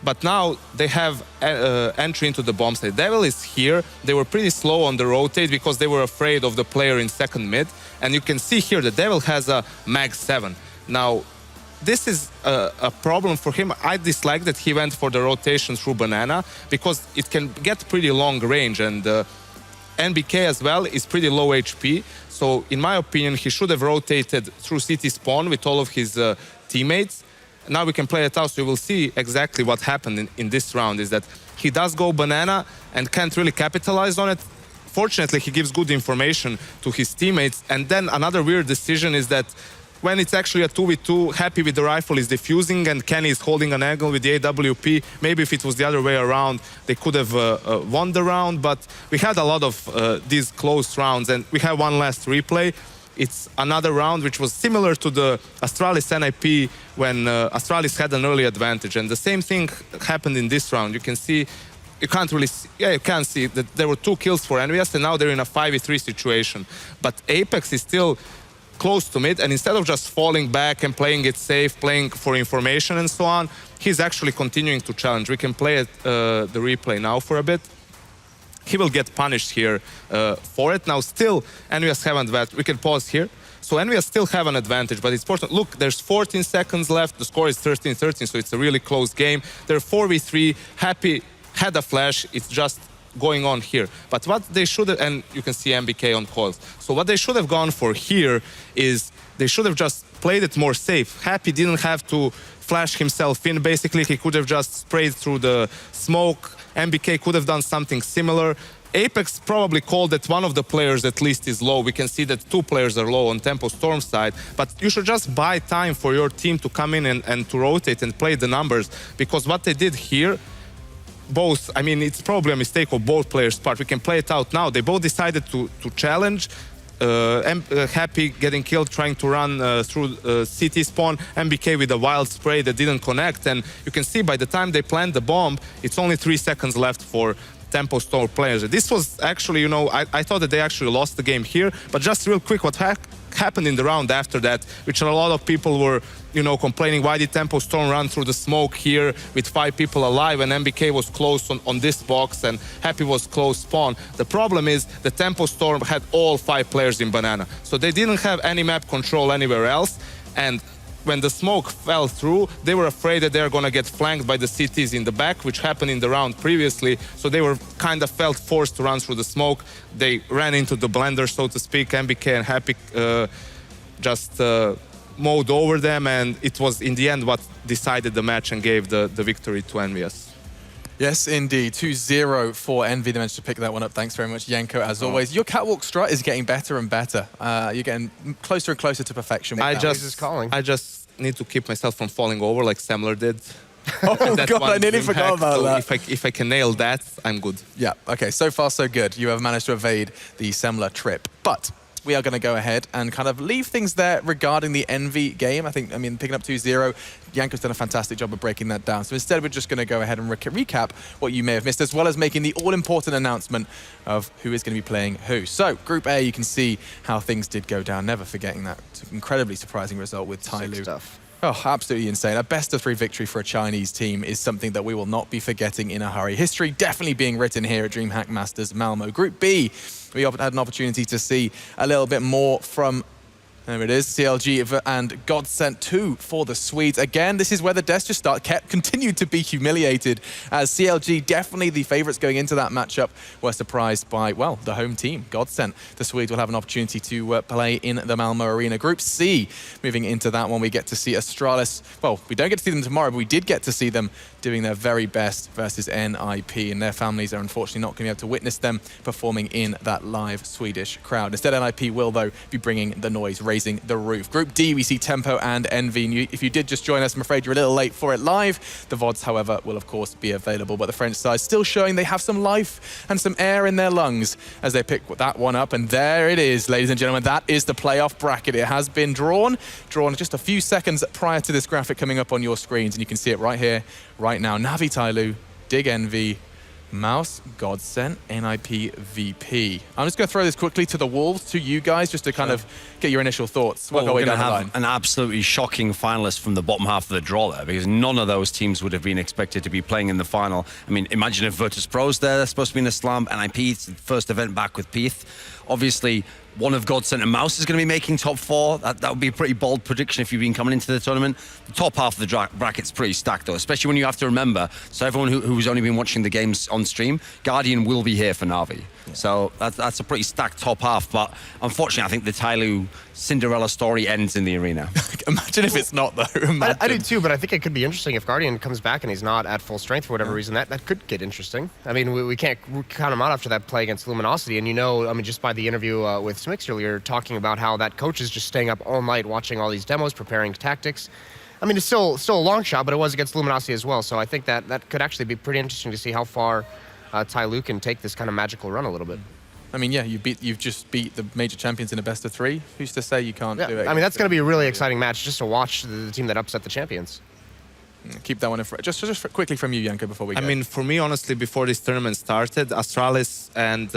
But now they have entry into the bomb site. Devil is here. They were pretty slow on the rotate because they were afraid of the player in second mid. And you can see here the Devil has a mag 7. Now, this is a problem for him. I dislike that he went for the rotation through Banana because it can get pretty long range, and NBK as well is pretty low HP. So in my opinion, he should have rotated through city spawn with all of his teammates. Now we can play it out, so you will see exactly what happened in this round, is that he does go Banana and can't really capitalize on it. Fortunately, he gives good information to his teammates. And then another weird decision is that when it's actually a 2v2, Happy with the rifle is defusing and Kenny is holding an angle with the AWP. Maybe if it was the other way around, they could have won the round. But we had a lot of these close rounds, and we have one last replay. It's another round which was similar to the Astralis NIP when Astralis had an early advantage. And the same thing happened in this round. You can see, you can't really see, yeah, you can see that there were 2 kills for EnVyUs, and now they're in a 5v3 situation. But Apex is still close to mid, and instead of just falling back and playing it safe, playing for information and so on, he's actually continuing to challenge. We can play the replay now for a bit. He will get punished here for it. Now still, EnVyUs have an advantage. We can pause here. So EnVyUs still have an advantage, but it's important. Look, there's 14 seconds left. The score is 13-13, so it's a really close game. They're 4v3. Happy had a flash. It's just going on here. But what they should have, and you can see MBK on coils. So what they should have gone for here is they should have just played it more safe. Happy didn't have to flash himself in. Basically, he could have just sprayed through the smoke. MBK could have done something similar. Apex probably called that one of the players at least is low. We can see that 2 players are low on Tempo Storm side, but you should just buy time for your team to come in and to rotate and play the numbers, because what they did here, both, I mean, it's probably a mistake of both players' part. We can play it out now. They both decided to challenge. Happy getting killed trying to run through CT spawn, MBK with a wild spray that didn't connect, and you can see by the time they plant the bomb, it's only 3 seconds left for Tempo Storm players. This was actually, you know, I thought that they actually lost the game here, but just real quick, what happened in the round after that, which a lot of people were, you know, complaining, why did Tempo Storm run through the smoke here with 5 people alive, and MBK was close on this box and Happy was close spawn. The problem is the Tempo Storm had all 5 players in Banana, so they didn't have any map control anywhere else, and when the smoke fell through, they were afraid that they're gonna get flanked by the CTs in the back, which happened in the round previously, so they were kind of felt forced to run through the smoke. They ran into the blender, so to speak. MBK and Happy just mowed over them, and it was in the end what decided the match and gave the victory to EnVyUs. Yes, indeed. 2-0 for Envy. They managed to pick that one up. Thanks very much, Janko, as always. Your catwalk strut is getting better and better. You're getting closer and closer to perfection. I just need to keep myself from falling over like Semler did. Oh, God, I nearly forgot about that. If I can nail that, I'm good. Yeah, okay. So far, so good. You have managed to evade the Semler trip. But we are going to go ahead and kind of leave things there regarding the Envy game. I mean, picking up 2-0, Janko's done a fantastic job of breaking that down. So instead, we're just going to go ahead and recap what you may have missed, as well as making the all-important announcement of who is going to be playing who. So, Group A, you can see how things did go down. Never forgetting that incredibly surprising result with Tyloo. Oh, absolutely insane. A best-of-3 victory for a Chinese team is something that we will not be forgetting in a hurry. History definitely being written here at DreamHack Masters Malmö. Group B, we had an opportunity to see a little bit more from There it is, CLG and Godsent 2 for the Swedes. Again, this is where the Des just continued to be humiliated, as CLG, definitely the favourites going into that matchup, were surprised by, well, the home team, Godsent. The Swedes will have an opportunity to play in the Malmö Arena. Group C, moving into that one, we get to see Astralis. Well, we don't get to see them tomorrow, but we did get to see them doing their very best versus NIP, and their families are unfortunately not going to be able to witness them performing in that live Swedish crowd. Instead, NIP will, though, be bringing the noise, raising the roof. Group D, we see Tempo and Envy. If you did just join us, I'm afraid you're a little late for it live. The VODs, however, will of course be available, but the French side still showing they have some life and some air in their lungs as they pick that one up. And there it is, ladies and gentlemen. That is the playoff bracket. It has been drawn just a few seconds prior to this graphic coming up on your screens, and you can see it right here, right now. Navi Tyloo, Dig Envy, Mouse, Godsent, NIP, VP. I'm just going to throw this quickly to the Wolves, to you guys, just to kind of get your initial thoughts. Well, we're going to have an absolutely shocking finalist from the bottom half of the draw there, because none of those teams would have been expected to be playing in the final. I mean, imagine if Virtus.pro's there, they're supposed to be in the slam. NIP, it's the first event back with Peath. Obviously, one of Godsent and Mouse is going to be making top 4. That would be a pretty bold prediction if you've been coming into the tournament. The top half of the bracket's pretty stacked, though, especially when you have to remember, so everyone who's only been watching the games on stream, Guardian will be here for Na'Vi. Yeah. So that's a pretty stacked top half, but unfortunately, I think the Tyloo Cinderella story ends in the arena. Imagine if it's not, though. I do too, but I think it could be interesting if Guardian comes back and he's not at full strength for whatever reason. That could get interesting. I mean, we can't count him out after that play against Luminosity, and I mean, just by the interview with Smix earlier, talking about how that coach is just staying up all night watching all these demos, preparing tactics. I mean, it's still a long shot, but it was against Luminosity as well, so I think that could actually be pretty interesting to see how far Tyloo can take this kind of magical run a little bit. I mean, yeah, you've just beat the major champions in a best of 3. Who's to say you can't do it? I mean, that's going to be a really exciting match just to watch the team that upset the champions. Keep that one in just quickly from you, Janko, before we go. I mean, for me, honestly, before this tournament started, Astralis and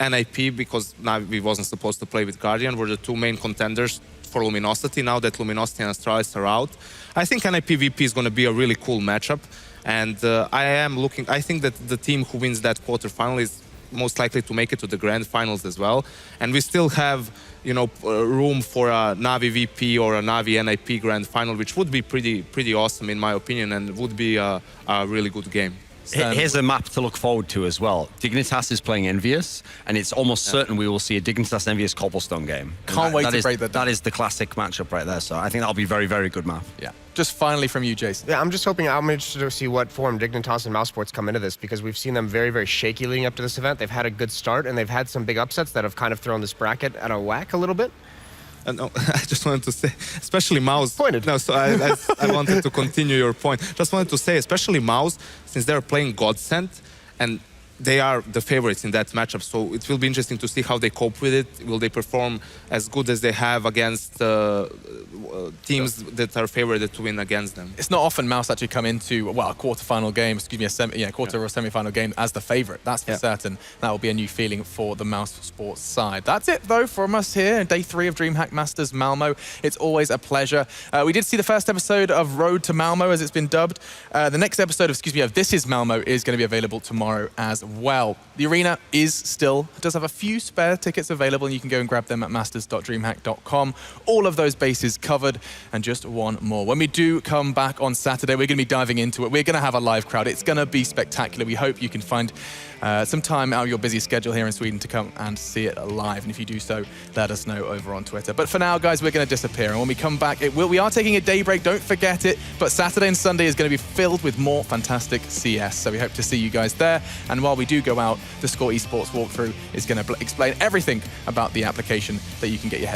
NIP, because Navi wasn't supposed to play with Guardian, were the 2 main contenders for Luminosity. Now that Luminosity and Astralis are out, I think NIP VP is going to be a really cool matchup. And I think that the team who wins that quarterfinal is most likely to make it to the grand finals as well. And we still have, room for a Navi VP or a Navi NIP grand final, which would be pretty awesome in my opinion, and would be a really good game. Here's a map to look forward to as well. Dignitas is playing EnVyUs, and it's almost certain we will see a Dignitas EnVyUs Cobblestone game. Can't wait to break that down. That is the classic matchup right there, so I think that'll be very, very good map. Yeah. Just finally from you, Jason. Yeah, I'm interested to see what form Dignitas and Mouse Sports come into this, because we've seen them very, very shaky leading up to this event. They've had a good start, and they've had some big upsets that have kind of thrown this bracket at a whack a little bit. No, I just wanted to say, especially Mouse. Pointed. No, so I wanted to continue your point. Just wanted to say, especially Mouse, since they're playing Godsent, and they are the favorites in that matchup. So it will be interesting to see how they cope with it. Will they perform as good as they have against teams that are favored to win against them? It's not often Mouse actually come into, a quarter-final game, or semi-final game as the favorite. That's for certain. That will be a new feeling for the Mouse Sports side. That's it, though, from us here in day 3 of DreamHack Masters Malmö. It's always a pleasure. We did see the first episode of Road to Malmö, as it's been dubbed. The next episode of This Is Malmö is going to be available tomorrow as well. The arena does have a few spare tickets available, and you can go and grab them at masters.dreamhack.com. All of those bases covered, and just one more. When we do come back on Saturday, we're going to be diving into it. We're going to have a live crowd. It's going to be spectacular. We hope you can find some time out of your busy schedule here in Sweden to come and see it live. And if you do so, let us know over on Twitter. But for now, guys, we're going to disappear. And when we come back, we are taking a day break. Don't forget it. But Saturday and Sunday is going to be filled with more fantastic CS. So we hope to see you guys there. And while we do go out, the Score Esports walkthrough is going to explain everything about the application that you can get your head